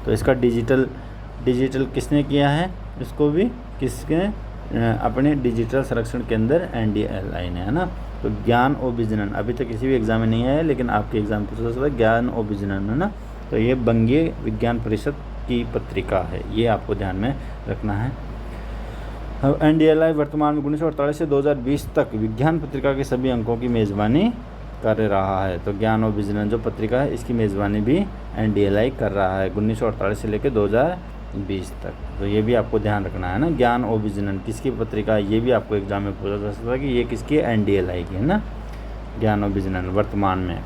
तो इसका डिजिटल किसने किया है, इसको भी किसके, अपने डिजिटल संरक्षण के अंदर NDLI ने, है ना। तो ज्ञान और विजनन अभी तक किसी भी एग्जाम में नहीं आया, लेकिन आपके एग्जाम पूछा सकता है, ज्ञान और विजनन, है ना। तो ये बंगीय विज्ञान परिषद की पत्रिका है, ये आपको ध्यान में रखना है। NDLI वर्तमान में 1948 से 2020 तक विज्ञान पत्रिका के सभी अंकों की मेज़बानी कर रहा है। तो ज्ञान और विजनन जो पत्रिका है, इसकी मेज़बानी भी NDLI कर रहा है 1948 से लेकर 2020 तक। तो ये भी आपको ध्यान रखना है ना, ज्ञान और विजनन किसकी पत्रिका है, ये भी आपको एग्जाम में पूछा जा सकता है कि ये किसकी है, NDLI की, है ना, ज्ञान और विजनन वर्तमान में।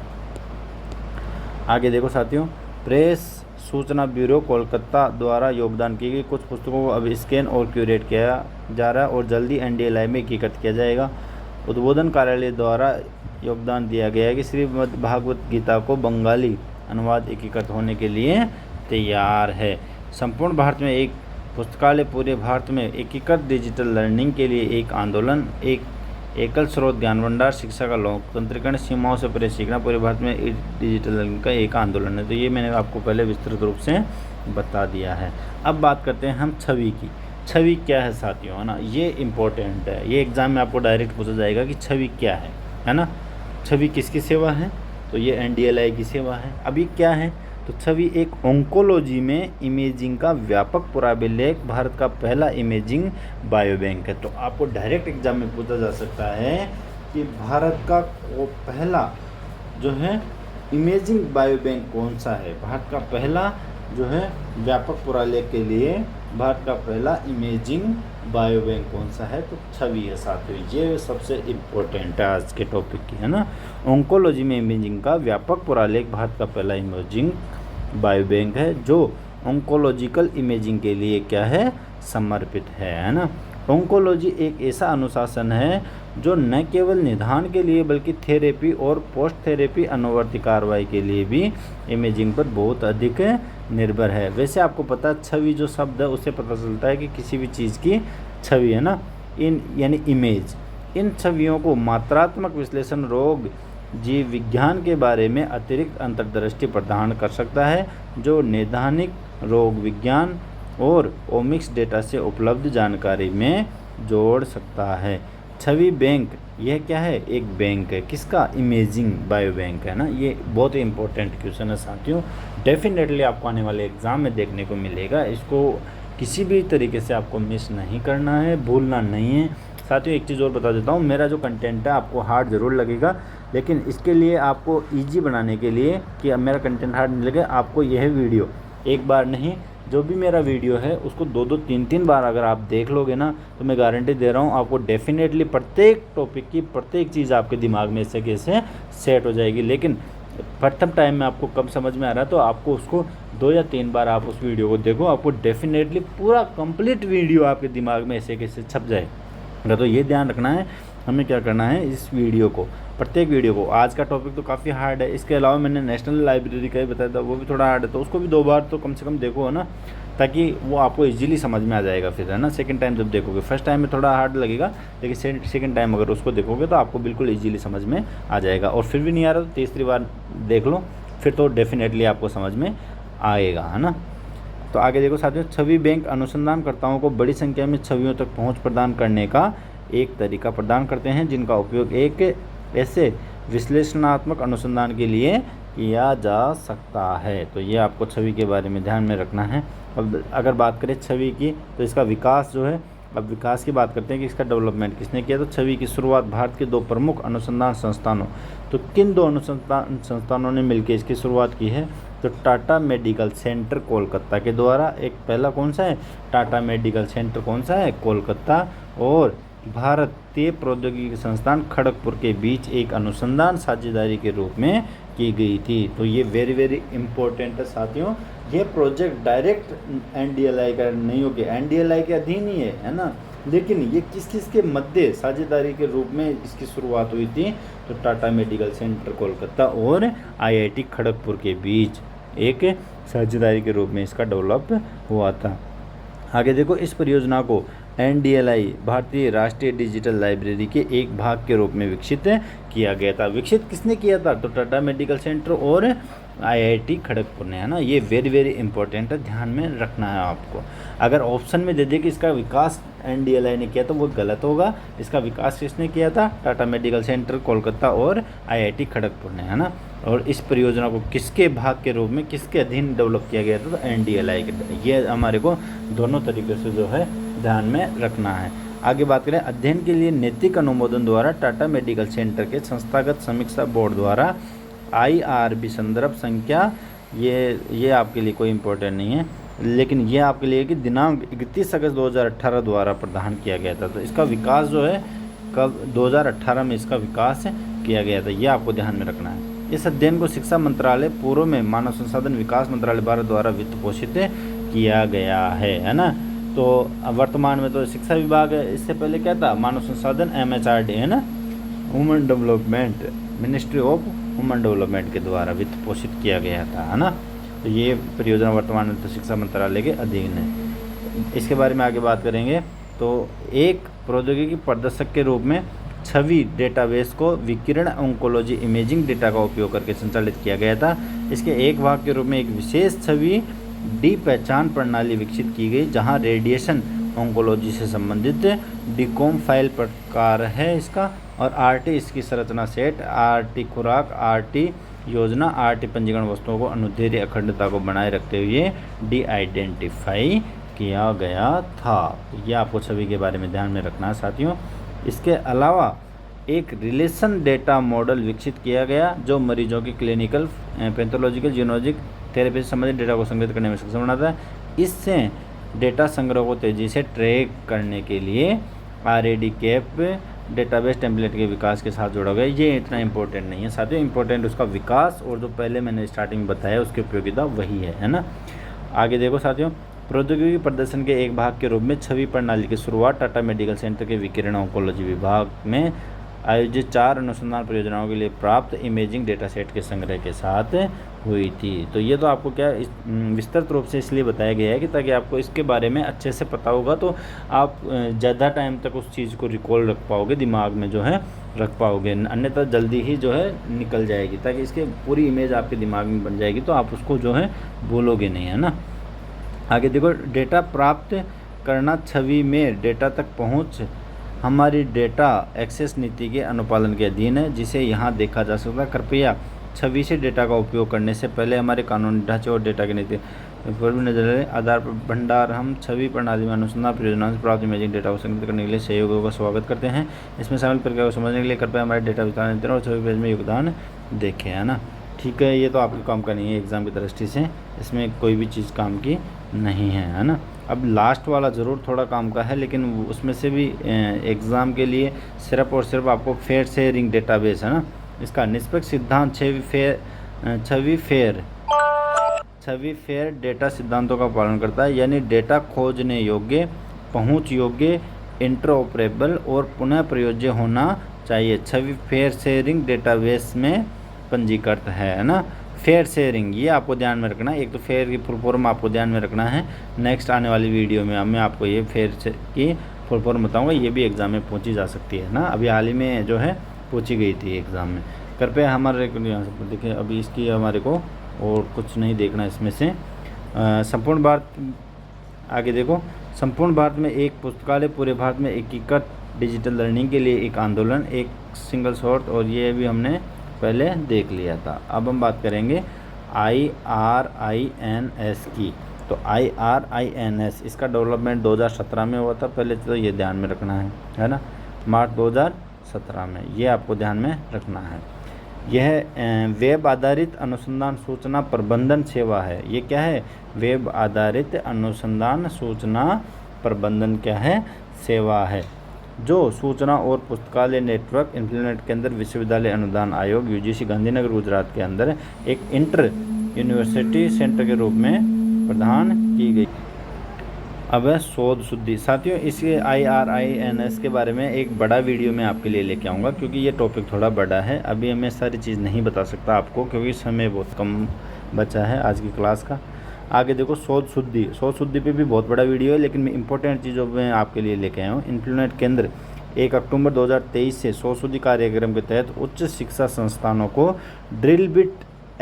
आगे देखो साथियों, प्रेस सूचना ब्यूरो कोलकाता द्वारा योगदान की गई कुछ पुस्तकों को अब स्कैन और क्यूरेट किया जा रहा है और जल्दी NDLI में एकीकृत किया जाएगा। उद्बोधन कार्यालय द्वारा योगदान दिया गया है कि श्रीमद् भागवत गीता को बंगाली अनुवाद एकीकृत होने के लिए तैयार है। संपूर्ण भारत में एक पुस्तकालय, पूरे भारत में एकीकृत डिजिटल लर्निंग के लिए एक आंदोलन, एक एकल स्रोत ज्ञान भंडार, शिक्षा का लोकतंत्रीकरण, सीमाओं से परे सीखना, पूरे भारत में डिजिटल लर्निंग का एक आंदोलन है। तो ये मैंने आपको पहले विस्तृत रूप से बता दिया है। अब बात करते हैं हम छवि की। छवि क्या है साथियों, है ना, ये इम्पोर्टेंट है, ये एग्जाम में आपको डायरेक्ट पूछा जाएगा कि छवि क्या है ना। छवि किसकी सेवा है, तो ये NDLI की सेवा है। अभी क्या है, तो छवि एक ऑन्कोलॉजी में इमेजिंग का व्यापक पुराभिलेख, भारत का पहला इमेजिंग बायोबैंक है। तो आपको डायरेक्ट एग्जाम में पूछा जा सकता है कि भारत का वो पहला जो है इमेजिंग बायोबैंक कौन सा है, भारत का पहला जो है व्यापक पुरालेख के लिए भारत का पहला इमेजिंग बायोबैंक कौन सा है, तो छवि है साथियों। ये सबसे इम्पोर्टेंट है आज के टॉपिक की, है ना। ऑन्कोलॉजी में इमेजिंग का व्यापक पुरालेख भारत का पहला इमेजिंग बायोबैंक है, जो ऑन्कोलॉजिकल इमेजिंग के लिए क्या है, समर्पित है ना। ऑन्कोलॉजी एक ऐसा अनुशासन है जो न केवल निदान के लिए बल्कि थेरेपी और पोस्ट थेरेपी अनुवर्ती कार्रवाई के लिए भी इमेजिंग पर बहुत अधिक निर्भर है। वैसे आपको पता है, छवि जो शब्द है उससे पता चलता है कि किसी भी चीज़ की छवि, है ना, यानी इमेज। इन छवियों को मात्रात्मक विश्लेषण, रोग जीव विज्ञान के बारे में अतिरिक्त अंतर्दृष्टि प्रदान कर सकता है, जो नैदानिक रोग विज्ञान और ओमिक्स डेटा से उपलब्ध जानकारी में जोड़ सकता है। छवि बैंक, यह क्या है, एक बैंक है, किसका, इमेजिंग बायोबैंक, है ना। ये बहुत ही इंपॉर्टेंट क्वेश्चन है साथियों, डेफिनेटली आपको आने वाले एग्जाम में देखने को मिलेगा। इसको किसी भी तरीके से आपको मिस नहीं करना है, भूलना नहीं है। साथियों एक चीज़ और बता देता हूँ, मेरा जो कंटेंट है आपको हार्ड ज़रूर लगेगा, लेकिन इसके लिए आपको ईजी बनाने के लिए कि अब मेरा कंटेंट हार्ड नहीं लगे, आपको यह वीडियो एक बार नहीं, जो भी मेरा वीडियो है उसको 2-2, 3-3 बार अगर आप देख लोगे ना, तो मैं गारंटी दे रहा हूँ आपको डेफिनेटली प्रत्येक टॉपिक की प्रत्येक चीज़ आपके दिमाग में इससे कैसे सेट हो जाएगी। लेकिन प्रथम टाइम में आपको कम समझ में आ रहा है, तो आपको उसको 2 या 3 बार आप उस वीडियो को देखो, आपको डेफिनेटली पूरा कंप्लीट वीडियो आपके दिमाग में ऐसे कैसे छप जाए, तो ये ध्यान रखना है हमें क्या करना है इस वीडियो को, प्रत्येक वीडियो को। आज का टॉपिक तो काफ़ी हार्ड है, इसके अलावा मैंने नेशनल लाइब्रेरी का ही बताया था, वो भी थोड़ा हार्ड है, तो उसको भी 2 बार तो कम से कम देखो, है ना, ताकि वो आपको इजीली समझ में आ जाएगा फिर, है ना। सेकंड टाइम जब देखोगे, फर्स्ट टाइम में थोड़ा हार्ड लगेगा, लेकिन सेकंड टाइम अगर उसको देखोगे तो आपको बिल्कुल ईजिली समझ में आ जाएगा। और फिर भी नहीं आ रहा तो तीसरी बार देख लो, फिर तो डेफिनेटली आपको समझ में आएगा, है ना। तो आगे देखो साथियों, छवि बैंक अनुसंधानकर्ताओं को बड़ी संख्या में छवियों तक पहुंच प्रदान करने का एक तरीका प्रदान करते हैं, जिनका उपयोग एक ऐसे विश्लेषणात्मक अनुसंधान के लिए किया जा सकता है। तो ये आपको छवि के बारे में ध्यान में रखना है। अब अगर बात करें छवि की, तो इसका विकास जो है, अब विकास की बात करते हैं कि इसका डेवलपमेंट किसने किया। तो छवि की शुरुआत भारत के 2 प्रमुख अनुसंधान संस्थानों, तो किन 2 अनुसंधान संस्थानों ने मिलकर इसकी शुरुआत की है। तो टाटा मेडिकल सेंटर कोलकाता के द्वारा, एक पहला कौन सा है, टाटा मेडिकल सेंटर कौन सा है, कोलकाता, और भारतीय प्रौद्योगिकी संस्थान खड़गपुर के बीच एक अनुसंधान साझेदारी के रूप में की गई थी। तो ये वेरी वेरी इंपॉर्टेंट है साथियों। ये प्रोजेक्ट डायरेक्ट एनडीएलआई का नहीं होगी, एनडीएलआई के अधीन ही है ना, लेकिन ये किस किस के मध्य साझेदारी के रूप में इसकी शुरुआत हुई थी। तो टाटा मेडिकल सेंटर कोलकाता और आईआईटी खड़गपुर के बीच एक साझेदारी के रूप में इसका डेवलप हुआ था। आगे देखो, इस परियोजना को एनडीएलआई भारतीय राष्ट्रीय डिजिटल लाइब्रेरी के एक भाग के रूप में विकसित किया गया था। विकसित किसने किया था, तो टाटा मेडिकल सेंटर और आईआईटी खड़गपुर ने, है ना। ये वेरी वेरी इंपॉर्टेंट है, ध्यान में रखना है आपको। अगर ऑप्शन में दे दे कि इसका विकास एनडीएलआई ने किया तो वो गलत होगा। इसका विकास किसने किया था, टाटा मेडिकल सेंटर कोलकाता और आईआईटी खड़गपुर ने, है ना। और इस परियोजना को किसके भाग के रूप में, किसके अधीन डेवलप किया गया था, तो एनडीएलआई के। ये हमारे को दोनों तरीके से जो है ध्यान में रखना है। आगे बात करें, अध्ययन के लिए नैतिक अनुमोदन द्वारा टाटा मेडिकल सेंटर के संस्थागत समीक्षा बोर्ड द्वारा आईआरबी संदर्भ संख्या, ये आपके लिए कोई इम्पोर्टेंट नहीं है, लेकिन ये आपके लिए कि दिनांक 31 अगस्त 2018 द्वारा प्रदान किया गया था। तो इसका विकास जो है कब, 2018 में इसका विकास किया गया था, ये आपको ध्यान में रखना है। इस अध्ययन को शिक्षा मंत्रालय, पूर्व में मानव संसाधन विकास मंत्रालय भारत द्वारा वित्त पोषित किया गया है ना। तो वर्तमान में तो शिक्षा विभाग है, इससे पहले क्या था, मानव संसाधन एमएचआरडी, है ना, women development, ministry of women development के द्वारा वित्त पोषित किया गया था, है ना। तो ये परियोजना वर्तमान में तो शिक्षा मंत्रालय के अधीन है। इसके बारे में आगे बात करेंगे। तो एक प्रौद्योगिकी प्रदर्शक के रूप में छवि डेटाबेस को विकिरण ऑन्कोलॉजी इमेजिंग डेटा का उपयोग करके संचालित किया गया था। इसके एक भाग के रूप में एक विशेष छवि डी पहचान प्रणाली विकसित की गई, जहां रेडिएशन ऑन्कोलॉजी से संबंधित डीकॉम फाइल प्रकार है इसका, और आरटी इसकी संरचना सेट, आरटी खुराक, आरटी योजना, आरटी पंजीकरण वस्तुओं को अनुदैर्ध्य अखंडता को बनाए रखते हुए डी आइडेंटिफाई किया गया था। यह आपको छवि के बारे में ध्यान में रखना है साथियों। इसके अलावा एक रिलेशन डेटा मॉडल विकसित किया गया, जो मरीजों की क्लिनिकल, पैथोलॉजिकल, जीनोलॉजिक थेरेपी से संबंधित डेटा को संग्रहित करने में सक्षम बनाता है। इससे डेटा संग्रह को तेज़ी से ट्रैक करने के लिए आरएडी कैप डेटाबेस टेम्पलेट के विकास के साथ जोड़ा गया। ये इतना इंपॉर्टेंट नहीं है साथियों, इंपॉर्टेंट उसका विकास और जो पहले मैंने स्टार्टिंग में बताया उसकी उपयोगिता वही है ना। आगे देखो साथियों, प्रौद्योगिकी प्रदर्शन के एक भाग के रूप में छवि प्रणाली की शुरुआत टाटा मेडिकल सेंटर के विकिरण ऑन्कोलॉजी विभाग में आयोजित 4 अनुसंधान परियोजनाओं के लिए प्राप्त इमेजिंग डेटा सेट के संग्रह के साथ हुई थी। तो ये तो आपको क्या विस्तृत रूप से इसलिए बताया गया है कि ताकि आपको इसके बारे में अच्छे से पता होगा, तो आप ज़्यादा टाइम तक उस चीज़ को रिकॉल रख पाओगे, दिमाग में जो है रख पाओगे, अन्यथा जल्दी ही जो है निकल जाएगी, ताकि इसके पूरी इमेज आपके दिमाग में बन जाएगी, तो आप उसको जो है भूलोगे नहीं, है ना। आगे देखो, डेटा प्राप्त करना, छवि में डेटा तक पहुँच हमारी डेटा एक्सेस नीति के अनुपालन के अधीन है, जिसे यहाँ देखा जा सकता है। कृपया छवि से डेटा का उपयोग करने से पहले हमारे कानूनी ढांचे और डेटा की नीति पर भी नजर रहे। आधार पर भंडार, हम छवि प्रणाली में अनुसंधान परियोजनाओं से प्राप्त इमेजिंग डेटा को संग्रहित करने के लिए सहयोगों का स्वागत करते हैं। इसमें शामिल प्रक्रिया को समझने के लिए कृपया हमारे डेटा विस्तार और छवि पेज में योगदान देखें, है ना। ठीक है, ये तो आपके काम का नहीं है एग्ज़ाम की दृष्टि से, इसमें कोई भी चीज़ काम की नहीं है ना। अब लास्ट वाला ज़रूर थोड़ा काम का है, लेकिन उसमें से भी एग्ज़ाम के लिए सिर्फ और सिर्फ आपको फेयर शेयरिंग डेटाबेस, है ना, इसका निष्पक्ष सिद्धांत छवि फेयर डेटा सिद्धांतों का पालन करता है, यानी डेटा खोजने योग्य, पहुंच योग्य, इंटरऑपरेबल और पुनः प्रयोज्य होना चाहिए। छवि फेयर शेयरिंग डेटाबेस में पंजीकृत है ना। फेयर शेयरिंग ये आपको ध्यान में रखना है। एक तो फेयर की फुल फॉर्म आपको ध्यान में रखना है। नेक्स्ट आने वाली वीडियो में मैं आपको ये फेयर की फुल फॉर्म बताऊंगा। ये भी एग्ज़ाम में पूछी जा सकती है ना, अभी हाल ही में जो है पूछी गई थी एग्ज़ाम में। कृपया हमारे यहाँ से देखिए, अभी इसकी हमारे को और कुछ नहीं देखना इसमें से। संपूर्ण भारत आगे देखो, संपूर्ण भारत में एक पुस्तकालय, पूरे भारत में एकीकृत डिजिटल लर्निंग के लिए एक आंदोलन, एक सिंगल सोर्स, और ये भी हमने पहले देख लिया था। अब हम बात करेंगे IRINS की। तो IRINS इसका डेवलपमेंट 2017 में हुआ था। पहले तो ये ध्यान में रखना है ना, मार्च 2017 में, ये आपको ध्यान में रखना है। यह वेब आधारित अनुसंधान सूचना प्रबंधन सेवा है। ये क्या है? वेब आधारित अनुसंधान सूचना प्रबंधन क्या है? सेवा है, जो सूचना और पुस्तकालय नेटवर्क इंप्लीमेंट के अंदर विश्वविद्यालय अनुदान आयोग UGC गांधीनगर गुजरात के अंदर एक इंटर यूनिवर्सिटी सेंटर के रूप में प्रदान की गई। अब है शोध शुद्धि। साथियों, इसके IRINS के बारे में एक बड़ा वीडियो मैं आपके लिए लेके आऊँगा, क्योंकि ये टॉपिक थोड़ा बड़ा है। अभी मैं सारी चीज़ नहीं बता सकता आपको, क्योंकि समय बहुत कम बचा है आज की क्लास का। आगे देखो, शोध शुद्धि। शोध शुद्धि पे भी बहुत बड़ा वीडियो है, लेकिन मैं इंपॉर्टेंट चीज़ों में आपके लिए लेके आया हूँ। इंप्लीमेंट केंद्र 1 अक्टूबर 2023 से शोध शुद्धि कार्यक्रम के तहत उच्च शिक्षा संस्थानों को ड्रिल बिट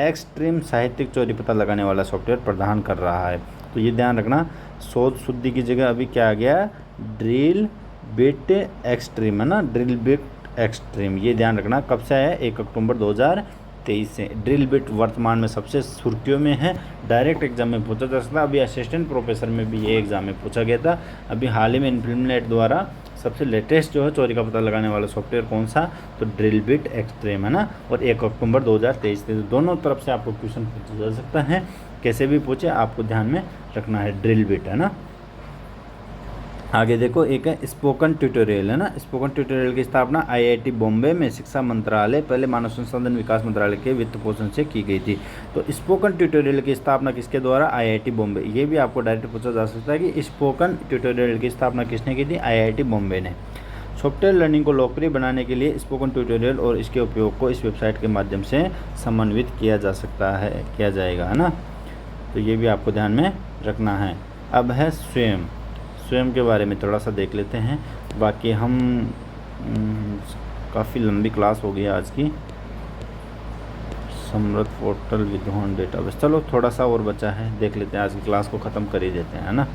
एक्सट्रीम साहित्यिक चोरी पता लगाने वाला सॉफ्टवेयर प्रदान कर रहा है। तो ये ध्यान रखना, शोध शुद्धि की जगह अभी क्या आ गया? ड्रिल बिट एक्सट्रीम है ना, ड्रिल बिट एक्सट्रीम, ये ध्यान रखना। कब से है? 1 अक्टूबर 2023 से। ड्रिल बिट वर्तमान में सबसे सुर्खियों में है, डायरेक्ट एग्जाम में पूछा जा सकता है। अभी असिस्टेंट प्रोफेसर में भी ये एग्जाम में पूछा गया था। अभी हाल ही में इंप्लीमेंट द्वारा सबसे लेटेस्ट जो है चोरी का पता लगाने वाला सॉफ्टवेयर कौन सा? तो ड्रिल बिट एक्सट्रीम है ना, और 1 अक्टूबर 2023 से। दोनों तरफ से आपको क्वेश्चन पूछा जा सकता है, कैसे भी पूछे, आपको ध्यान में रखना है ड्रिल बिट है ना। आगे देखो, एक है स्पोकन ट्यूटोरियल है ना। स्पोकन ट्यूटोरियल की स्थापना IIT बॉम्बे में शिक्षा मंत्रालय, पहले मानव संसाधन विकास मंत्रालय के वित्त पोषण से की गई थी। तो स्पोकन ट्यूटोरियल की स्थापना किसके द्वारा? IIT बॉम्बे। ये भी आपको डायरेक्ट पूछा जा सकता है कि स्पोकन ट्यूटोरियल की स्थापना किसने की थी? IIT बॉम्बे ने। सॉफ्टवेयर लर्निंग को लोकप्रिय बनाने के लिए स्पोकन ट्यूटोरियल और इसके उपयोग को इस वेबसाइट के माध्यम से समन्वित किया जा सकता है, किया जाएगा है ना। तो ये भी आपको ध्यान में रखना है। अब है स्वयं। स्वयं के बारे में थोड़ा सा देख लेते हैं, बाकी हम काफ़ी लंबी क्लास हो गई आज की। समृद्ध पोर्टल विद्वान डेटाबेस, चलो थोड़ा सा और बचा है, देख लेते हैं, आज की क्लास को ख़त्म कर ही देते हैं ना।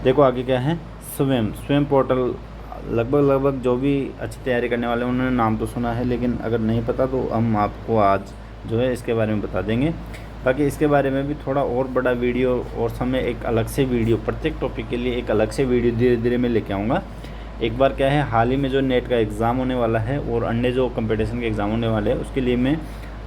देखो आगे क्या है, स्वयं। स्वयं पोर्टल लगभग जो भी अच्छी तैयारी करने वाले हैं उन्होंने नाम तो सुना है, लेकिन अगर नहीं पता तो हम आपको आज जो है इसके बारे में बता देंगे। बाकी इसके बारे में भी थोड़ा और बड़ा वीडियो और समय एक अलग से वीडियो, प्रत्येक टॉपिक के लिए एक अलग से वीडियो धीरे धीरे मैं लेके आऊँगा। एक बार क्या है, हाल ही में जो नेट का एग्ज़ाम होने वाला है और अन्य जो कंपटीशन के एग्ज़ाम होने वाले हैं, उसके लिए मैं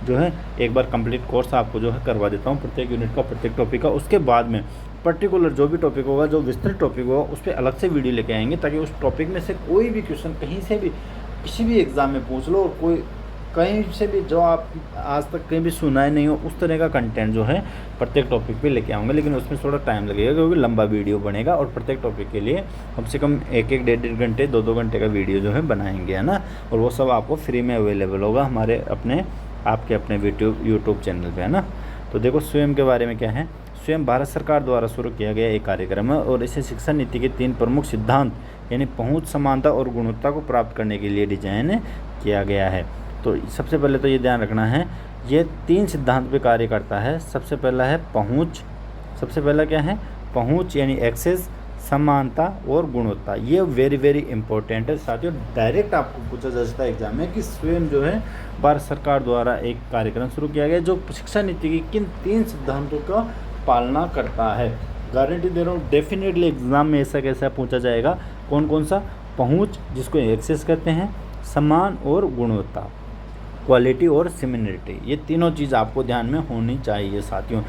जो है एक बार कंप्लीट कोर्स आपको जो है करवा देता हूँ, प्रत्येक यूनिट का, प्रत्येक टॉपिक का। उसके बाद में पर्टिकुलर जो भी टॉपिक होगा, जो विस्तृत टॉपिक होगा, उस पर अलग से वीडियो लेके आएंगे, ताकि उस टॉपिक में से कोई भी क्वेश्चन कहीं से भी किसी भी एग्ज़ाम में पूछ लो, और कोई कहीं से भी जो आप आज तक कहीं भी सुना ही नहीं हो, उस तरह का कंटेंट जो है प्रत्येक टॉपिक पे लेके आऊँगा। लेकिन उसमें थोड़ा टाइम लगेगा, क्योंकि लंबा वीडियो बनेगा, और प्रत्येक टॉपिक के लिए कम से कम 1-1, 1.5 घंटे, 2-2 घंटे का वीडियो जो है बनाएंगे, है ना। और वो सब आपको फ्री में अवेलेबल होगा हमारे आपके अपने यूट्यूब चैनल पर, है ना। तो देखो, स्वयं के बारे में क्या है। स्वयं भारत सरकार द्वारा शुरू किया गया एक कार्यक्रम है, और इसे शिक्षा नीति के 3 प्रमुख सिद्धांत यानी पहुंच, समानता और गुणवत्ता को प्राप्त करने के लिए डिजाइन किया गया है। तो सबसे पहले तो ये ध्यान रखना है, ये 3 सिद्धांत पे कार्य करता है। सबसे पहला है पहुंच। सबसे पहला क्या है? पहुंच यानी एक्सेस, समानता और गुणवत्ता। ये वेरी इंपॉर्टेंट है साथियों। डायरेक्ट आपको पूछा जा सकता है एग्जाम में कि स्वयं जो है भारत सरकार द्वारा एक कार्यक्रम शुरू किया गया, जो शिक्षा नीति की किन 3 सिद्धांतों का पालना करता है। गारंटी दे रहा हूँ, डेफिनेटली एग्जाम में ऐसा कैसा पूछा जाएगा। कौन सा? पहुंच, जिसको एक्सेस कहते हैं, समान और गुणवत्ता, क्वालिटी और सिमिलरिटी। ये तीनों चीज़ आपको ध्यान में होनी चाहिए साथियों।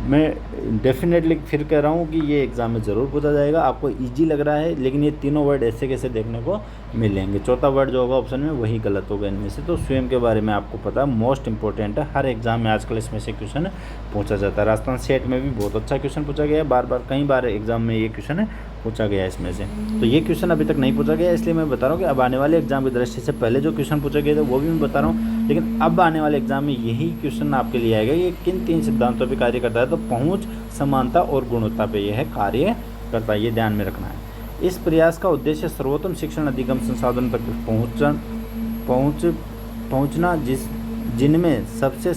मैं डेफिनेटली फिर कह रहा हूँ कि ये एग्ज़ाम में ज़रूर पूछा जाएगा। आपको इजी लग रहा है, लेकिन ये तीनों वर्ड ऐसे कैसे देखने को मिलेंगे। चौथा वर्ड जो होगा ऑप्शन में, वही गलत होगा इनमें से। तो स्वयं के बारे में आपको पता है, मोस्ट इंपॉर्टेंट है। हर एग्जाम में आजकल इसमें से क्वेश्चन पूछा जाता है। राजस्थान सेट में भी बहुत अच्छा क्वेश्चन पूछा गया है, बार कई बार एग्जाम में ये क्वेश्चन पूछा गया है इसमें से। तो ये क्वेश्चन अभी तक नहीं पूछा गया, इसलिए मैं बता रहा हूँ कि अब आने वाले एग्जाम की दृष्टि से पहले जो क्वेश्चन पूछे गए थे वो भी मैं बता रहा हूँ, लेकिन अब आने वाले एग्जाम में यही क्वेश्चन आपके लिए आएगा। ये किन 3 सिद्धांतों पर कार्य करता है? तो पहुँच, समानता और गुणवत्ता पर यह कार्य करता है, ये ध्यान में रखना है। इस प्रयास का उद्देश्य सर्वोत्तम शिक्षण अधिगम संसाधन तक पहुँचना जिनमें सबसे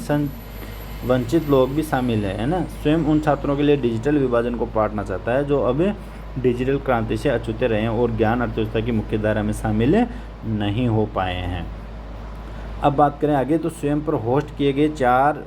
वंचित लोग भी शामिल है ना। स्वयं उन छात्रों के लिए डिजिटल विभाजन को पाटना चाहता है जो अब डिजिटल क्रांति से अछूते रहे हैं और ज्ञान अर्थव्यवस्था की मुख्य धारा में शामिल नहीं हो पाए हैं। अब बात करें आगे, तो स्वयं पर होस्ट किए गए 4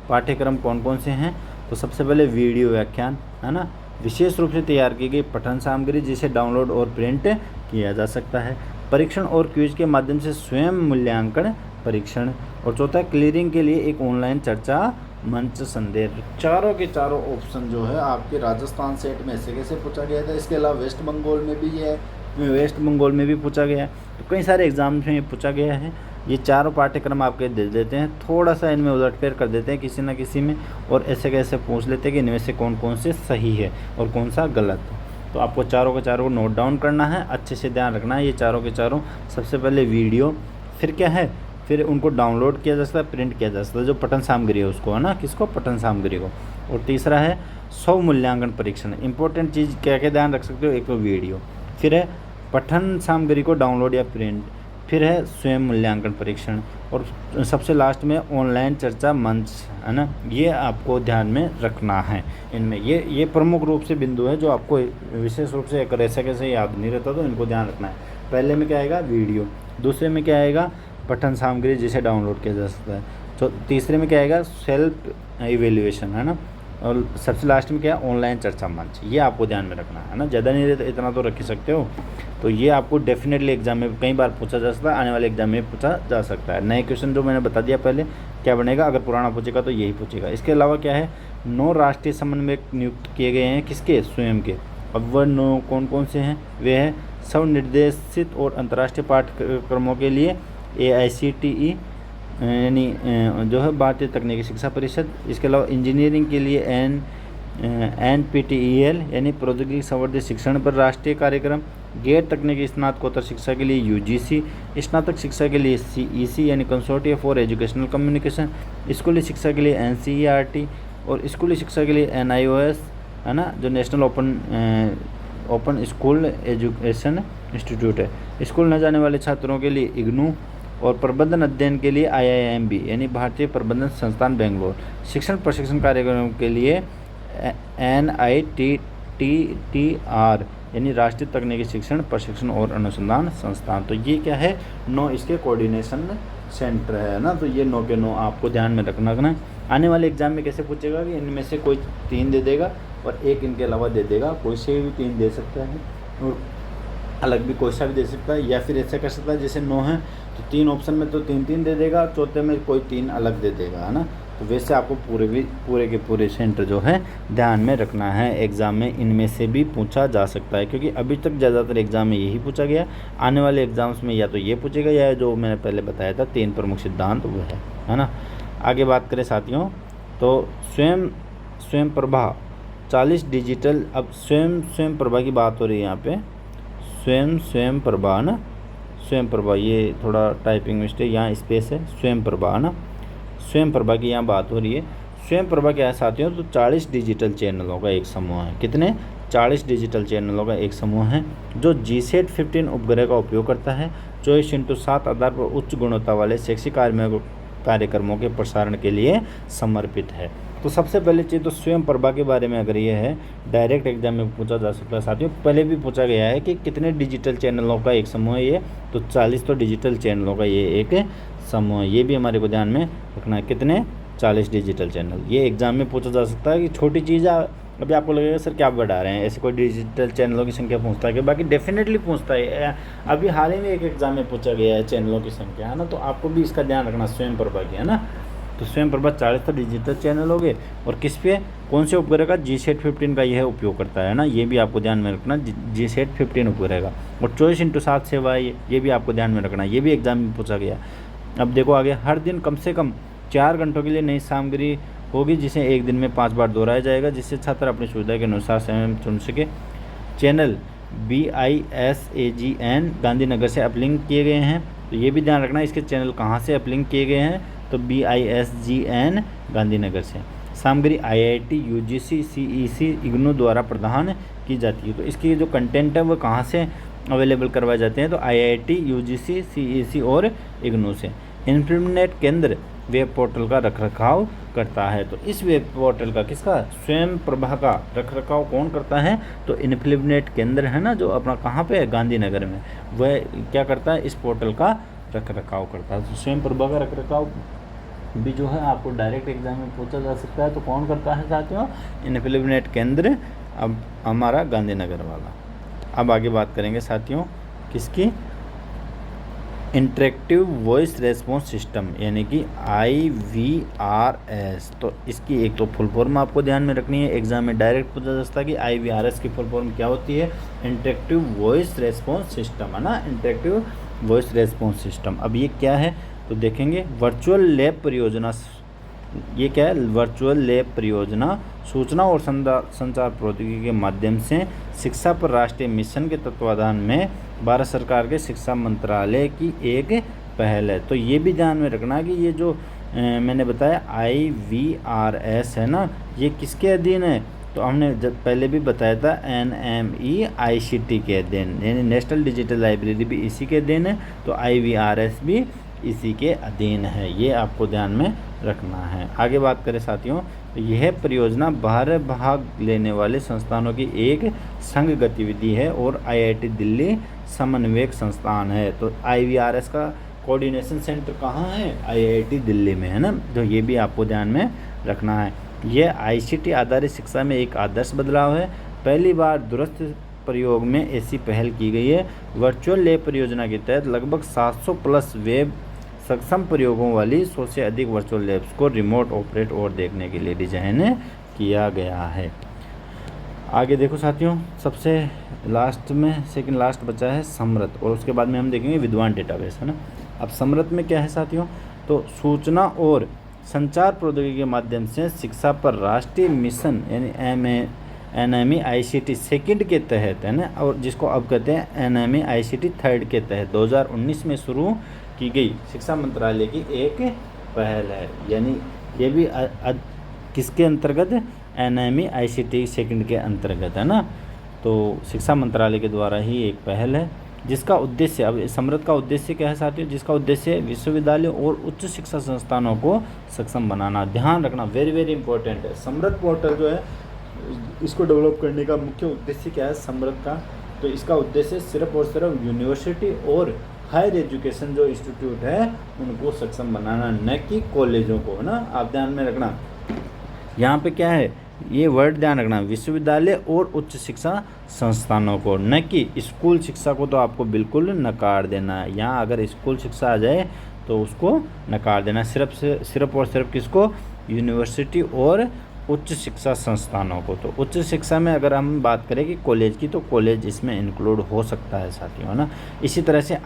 पाठ्यक्रम कौन कौन से हैं? तो सबसे पहले वीडियो व्याख्यान है ना, विशेष रूप से तैयार की गई पठन सामग्री जिसे डाउनलोड और प्रिंट किया जा सकता है। परीक्षण और क्विज के माध्यम से स्वयं मूल्यांकन परीक्षण। और चौथा, क्लियरिंग के लिए एक ऑनलाइन चर्चा मंच संदेश। चारों के चारों ऑप्शन जो है आपके राजस्थान सेट में ऐसे कैसे पूछा गया था। इसके अलावा वेस्ट बंगाल में भी है, वेस्ट बंगाल में भी पूछा गया है, तो कई सारे एग्जाम्स में पूछा गया है। ये चारों पाठ्यक्रम आपके दे देते हैं, थोड़ा सा इनमें उलटफेर कर देते हैं किसी न किसी में, और ऐसे कैसे पूछ लेते हैं कि इनमें से कौन कौन से सही है और कौन सा गलत है। तो आपको चारों के चारों को नोट डाउन करना है, अच्छे से ध्यान रखना है। ये चारों के चारों, सबसे पहले वीडियो, फिर क्या है, फिर उनको डाउनलोड किया जा सकता है, प्रिंट किया जा सकता है, जो पठन सामग्री है उसको, है ना, किसको, पठन सामग्री को। और तीसरा है स्व मूल्यांकन परीक्षण। इंपॉर्टेंट चीज़ क्या क्या ध्यान रख सकते हो, एक तो वीडियो, फिर है पठन सामग्री को डाउनलोड या प्रिंट, फिर है स्वयं मूल्यांकन परीक्षण, और सबसे लास्ट में ऑनलाइन चर्चा मंच, है ना। ये आपको ध्यान में रखना है। इनमें ये प्रमुख रूप से बिंदु है जो आपको विशेष रूप से कैसे कैसे याद नहीं रहता, तो इनको ध्यान रखना है। पहले में क्या आएगा, वीडियो, दूसरे में क्या आएगा, पठन सामग्री जिसे डाउनलोड किया जा सकता है, तो तीसरे में क्या आएगा, सेल्फ इवेल्युएशन, है ना, और सबसे लास्ट में क्या है, ऑनलाइन चर्चा मंच। ये आपको ध्यान में रखना है ना, ज़्यादा नहीं रहता, इतना तो रख ही सकते हो। तो ये आपको डेफिनेटली एग्जाम में कई बार पूछा जा सकता है, आने वाले एग्जाम में पूछा जा सकता है। नए क्वेश्चन जो मैंने बता दिया पहले क्या बनेगा, अगर पुराना पूछेगा तो यही पूछेगा। इसके अलावा क्या है, 9 राष्ट्रीय समन्वयक नियुक्त किए गए हैं, किसके, स्वयं के। अब वह 9 कौन कौन से हैं, वे हैं स्वनिर्देशित और अंतर्राष्ट्रीय पाठ्यक्रमों के लिए AICTE यानी जो है भारतीय तकनीकी शिक्षा परिषद। इसके अलावा इंजीनियरिंग के लिए NPTEL यानी प्रौद्योगिकी संवर्धित शिक्षण पर राष्ट्रीय कार्यक्रम। गैर तकनीकी स्नातकोत्तर शिक्षा के लिए UGC, स्नातक शिक्षा के लिए CEC यानी कंसोर्टियम फॉर एजुकेशनल कम्युनिकेशन, स्कूली शिक्षा के लिए NCERT, और स्कूली शिक्षा के लिए NIOS, है ना, जो national open school education institute है। स्कूल न जाने वाले छात्रों के लिए IGNOU, और प्रबंधन अध्ययन के लिए IIMB यानी भारतीय प्रबंधन संस्थान बेंगलोर। शिक्षण प्रशिक्षण कार्यक्रमों के लिए NITTR यानी राष्ट्रीय तकनीकी शिक्षण प्रशिक्षण और अनुसंधान संस्थान। तो ये क्या है, 9 इसके कोऑर्डिनेशन सेंटर है ना। तो ये 9 के 9 आपको ध्यान में रखना। आने वाले एग्जाम में कैसे पूछेगा कि इनमें से कोई 3 दे देगा और एक इनके अलावा दे देगा, कोई से भी 3 दे सकता है और अलग भी कोई सा भी दे सकता है, या फिर ऐसा कर सकता है जैसे 9 है तो 3 ऑप्शन में तो 3 दे देगा, चौथे में कोई 3 अलग दे देगा, है ना। तो वैसे आपको पूरे के पूरे सेंटर जो है ध्यान में रखना है। एग्ज़ाम में इनमें से भी पूछा जा सकता है, क्योंकि अभी तक ज़्यादातर एग्ज़ाम में यही पूछा गया। आने वाले एग्ज़ाम्स में या तो ये पूछेगा या जो मैंने पहले बताया था 3 प्रमुख सिद्धांत वो है ना। आगे बात करें साथियों, तो स्वयं प्रभा 40 डिजिटल, अब स्वयं प्रभा की बात हो रही है यहाँ पे, स्वयं प्रभा ना, स्वयं प्रभा, ये थोड़ा टाइपिंग मिस्टेक, यहाँ स्पेस है, स्वयं प्रभा ना, स्वयं प्रभा की यहाँ बात हो रही है। स्वयं प्रभा क्या है साथियों, तो 40 डिजिटल चैनलों का एक समूह है। कितने, 40 डिजिटल चैनलों का एक समूह है जो GSAT 15 उपग्रह का उपयोग करता है। 24/7 आधार पर उच्च गुणवत्ता वाले शैक्षिक कार्यक्रमों के प्रसारण के लिए समर्पित है। तो सबसे पहले चीज़ तो स्वयं प्रभा के बारे में अगर ये है, डायरेक्ट एग्जाम में पूछा जा सकता है साथियों। पहले भी पूछा गया है कि कितने डिजिटल चैनलों का एक समूह है ये, तो 40 तो डिजिटल चैनलों का ये एक समूह है। ये भी हमारे को ध्यान में रखना है, कितने, 40 डिजिटल चैनल। ये एग्जाम में पूछा जा सकता है कि छोटी चीज़ अभी आपको लगेगा सर क्या बढ़ा रहे हैं, ऐसे कोई डिजिटल चैनलों की संख्या पूछता है कि, बाकी डेफिनेटली पूछता है। अभी हाल ही में एक एग्जाम में पूछा गया है चैनलों की संख्या, है ना। तो आपको भी इसका ध्यान रखना स्वयं प्रभा की, है ना। तो स्वयं प्रभा 40 तो डिजिटल चैनल हो गए, और किस पे, कौन से उपग्रह का, GSAT 15 का यह उपयोग करता है ना। ये भी आपको ध्यान में रखना, GSAT 15 उपग्रह का। और 24/7 सेवा है, ये भी आपको ध्यान में रखना, ये भी एग्जाम में पूछा गया। अब देखो आगे, हर दिन कम से कम 4 घंटों के लिए नई सामग्री होगी जिसे एक दिन में 5 बार दोहराया जाएगा, जिससे छात्र अपनी सुविधा के अनुसार स्वयं चुन सके। चैनल BISAGN गांधीनगर से अपलिंक किए गए हैं। तो ये भी ध्यान रखना इसके चैनल कहाँ से अपलिंक किए गए हैं, तो BISGN गांधीनगर से। सामग्री IIT UGC CEC इग्नू द्वारा प्रदान की जाती है। तो इसकी जो कंटेंट है वो कहाँ से अवेलेबल करवाए जाते हैं, तो IIT UGC CEC और इग्नू से। इन्फोनेट केंद्र वेब पोर्टल का रखरखाव करता है। तो इस वेब पोर्टल का किसका, स्वयं प्रभा का रखरखाव कौन करता है, तो इन्फोनेट केंद्र है ना जो अपना कहाँ पे है, गांधीनगर में, वह क्या करता है, इस पोर्टल का रखरखाव करता है। तो स्वयं प्रभा का रखरखाव भी जो है आपको डायरेक्ट एग्जाम में पूछा जा सकता है। तो कौन करता है साथियों, इन्फोनेट केंद्र, अब हमारा गांधीनगर वाला। अब आगे बात करेंगे साथियों किसकी, इंटरेक्टिव वॉइस रेस्पॉन्स सिस्टम यानी कि IVRS। तो इसकी एक तो फुल फॉर्म आपको ध्यान में रखनी है, एग्जाम में डायरेक्ट पूछा जा सकता है कि IVRS की फुल फॉर्म क्या होती है, इंटरेक्टिव वॉइस रेस्पॉन्स सिस्टम, है ना, इंटरेक्टिव वॉइस रेस्पॉन्स सिस्टम। अब ये क्या है तो देखेंगे, वर्चुअल लैब परियोजना, ये क्या है, वर्चुअल लैब परियोजना सूचना और संचार प्रौद्योगिकी के माध्यम से शिक्षा पर राष्ट्रीय मिशन के तत्वाधान में भारत सरकार के शिक्षा मंत्रालय की एक पहल है। तो ये भी ध्यान में रखना कि ये जो मैंने बताया IVRS है ना, ये किसके अधीन है, तो हमने जब पहले भी बताया था NMEICT के अधीन, यानी नेशनल डिजिटल लाइब्रेरी भी इसी के अधीन है, तो IVRS भी इसी के अधीन है, ये आपको ध्यान में रखना है। आगे बात करें साथियों, तो यह परियोजना बाहर भाग लेने वाले संस्थानों की एक संघ गतिविधि है और IIT दिल्ली समन्वयक संस्थान है। तो IVRS का कोऑर्डिनेशन सेंटर कहाँ है, IIT दिल्ली में, है ना, तो ये भी आपको ध्यान में रखना है। यह ICT आधारित शिक्षा में एक आदर्श बदलाव है। पहली बार दूरस्थ प्रयोग में ऐसी पहल की गई है। वर्चुअल लैब परियोजना के तहत लगभग 700 प्लस वेब सक्षम प्रयोगों वाली 100 से अधिक वर्चुअल लैब्स को रिमोट ऑपरेट और देखने के लिए डिजाइन किया गया है। आगे देखो साथियों, सबसे लास्ट में सेकंड लास्ट बचा है समृत, और उसके बाद में हम देखेंगे विद्वान डेटाबेस, है ना। अब समृत में क्या है साथियों, तो सूचना और संचार प्रौद्योगिकी के माध्यम से शिक्षा पर राष्ट्रीय मिशन यानी NMEICT सेकंड के तहत, है ना, और जिसको अब कहते हैं NMEICT थर्ड के तहत 2019 में शुरू की गई शिक्षा मंत्रालय की एक पहल है। यानी ये भी किसके अंतर्गत, NMEICT सेकंड के अंतर्गत, है ना। तो शिक्षा मंत्रालय के द्वारा ही एक पहल है जिसका उद्देश्य, अब समृत का उद्देश्य क्या है साथियों, जिसका उद्देश्य विश्वविद्यालय और उच्च शिक्षा संस्थानों को सक्षम बनाना। ध्यान रखना, वेरी वेरी इंपॉर्टेंट है, समृत पोर्टल जो है इसको डेवलप करने का मुख्य उद्देश्य क्या है समृत का, तो इसका उद्देश्य सिर्फ और सिर्फ यूनिवर्सिटी और हायर एजुकेशन जो इंस्टीट्यूट है उनको सक्षम बनाना, न कि कॉलेजों को, है ना। आप ध्यान में रखना, यहाँ पे क्या है, ये वर्ड ध्यान रखना, विश्वविद्यालय और उच्च शिक्षा संस्थानों को, न कि स्कूल शिक्षा को तो आपको बिल्कुल नकार देना है। यहाँ अगर स्कूल शिक्षा आ जाए तो उसको नकार देना, सिर्फ और सिर्फ किसको, यूनिवर्सिटी और उच्च शिक्षा संस्थानों को। तो उच्च शिक्षा में अगर हम बात करें कि कॉलेज की, तो कॉलेज इसमें इंक्लूड हो सकता है साथियों, है ना। इसी तरह से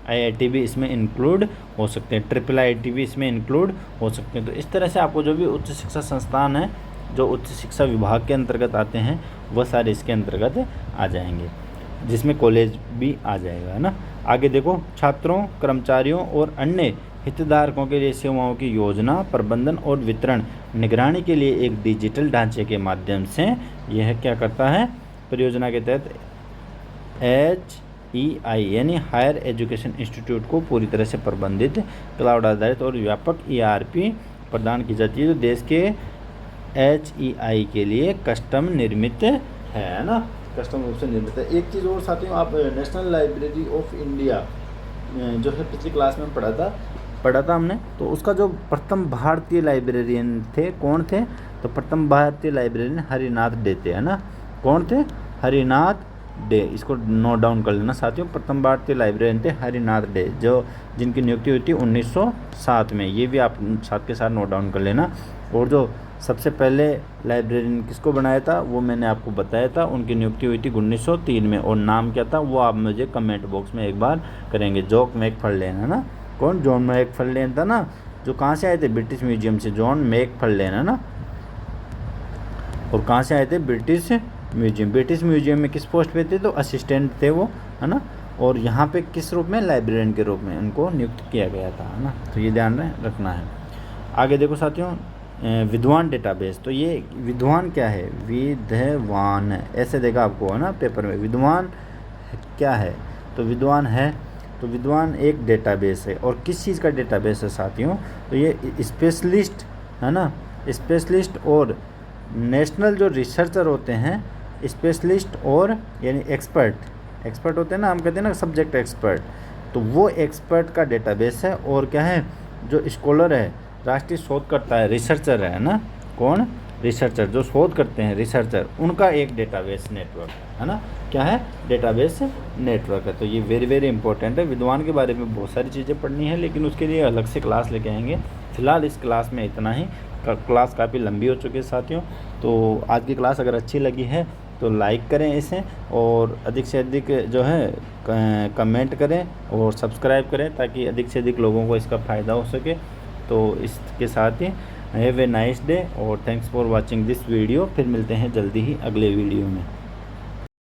IIT भी इसमें इंक्लूड हो सकते हैं, IIIT भी इसमें इंक्लूड हो सकते हैं। तो इस तरह से आपको जो भी उच्च शिक्षा संस्थान है जो उच्च शिक्षा विभाग के अंतर्गत आते हैं वह सारे इसके अंतर्गत आ जाएंगे, जिसमें कॉलेज भी आ जाएगा, है ना। आगे देखो, छात्रों, कर्मचारियों और अन्य हितधारकों के लिए सेवाओं की योजना, प्रबंधन और वितरण निगरानी के लिए एक डिजिटल ढांचे के माध्यम से यह क्या करता है, परियोजना के तहत HEI यानी हायर एजुकेशन इंस्टीट्यूट को पूरी तरह से प्रबंधित, क्लाउड आधारित और व्यापक ERP प्रदान की जाती है, जो देश के HEI के लिए कस्टम निर्मित है ना, कस्टम रूप से निर्मित है। एक चीज़ और साथियों, आप नेशनल लाइब्रेरी ऑफ इंडिया जो है पिछली क्लास में पढ़ा था हमने, तो उसका जो प्रथम भारतीय लाइब्रेरियन थे कौन थे, तो प्रथम भारतीय लाइब्रेरियन हरिनाथ डे थे, है ना। कौन थे, हरिनाथ डे, इसको नोट डाउन कर लेना साथियों। प्रथम भारतीय लाइब्रेरियन थे हरिनाथ डे, जो जिनकी नियुक्ति हुई थी 1907 में, ये भी आप साथ के साथ नोट डाउन कर लेना। और जो सबसे पहले लाइब्रेरियन किसको बनाया था वो मैंने आपको बताया था, उनकी नियुक्ति हुई थी 1903 में, और नाम क्या था वो आप मुझे कमेंट बॉक्स में एक बार करेंगे। जॉन मैकफर्लेन, है ना, कौन, जॉन मैकफर्लेन था ना, जो कहाँ से आए थे, ब्रिटिश म्यूजियम से, जॉन मैकफर्लेन, है ना। और कहाँ से आए थे, ब्रिटिश म्यूजियम। ब्रिटिश म्यूजियम में किस पोस्ट पे थे? तो असिस्टेंट थे वो, है ना। और यहाँ पे किस रूप में? लाइब्रेरियन के रूप में उनको नियुक्त किया गया था, है ना। तो ये ध्यान रखना है। आगे देखो साथियों, विद्वान डेटाबेस। तो ये विद्वान क्या है? विद्वान ऐसे देखा आपको, है ना, पेपर में। विद्वान क्या है? तो विद्वान है, तो विद्वान एक डेटाबेस है। और किस चीज़ का डेटाबेस है साथियों? तो ये स्पेशलिस्ट, है ना, स्पेशलिस्ट और नेशनल जो रिसर्चर होते हैं, स्पेशलिस्ट और यानी एक्सपर्ट होते हैं ना, हम कहते हैं ना सब्जेक्ट एक्सपर्ट, तो वो एक्सपर्ट का डेटाबेस है। और क्या है? जो स्कॉलर है, राष्ट्रीय शोधकर्ता है, रिसर्चर है ना, कौन? रिसर्चर, जो शोध करते हैं, रिसर्चर, उनका एक डेटाबेस नेटवर्क है ना। क्या है? डेटाबेस नेटवर्क है। तो ये वेरी वेरी इंपॉर्टेंट है। विद्वान के बारे में बहुत सारी चीज़ें पढ़नी है, लेकिन उसके लिए अलग से क्लास लेके आएंगे। फिलहाल इस क्लास में इतना ही। क्लास काफ़ी लंबी हो चुकी है साथियों। तो आज की क्लास अगर अच्छी लगी है तो लाइक करें इसे, और अधिक से अधिक जो है कमेंट करें और सब्सक्राइब करें, ताकि अधिक से अधिक लोगों को इसका फ़ायदा हो सके। तो इसके साथ ही हैव ए नाइस डे और thanks for watching this video. फिर मिलते हैं जल्दी ही अगले वीडियो में।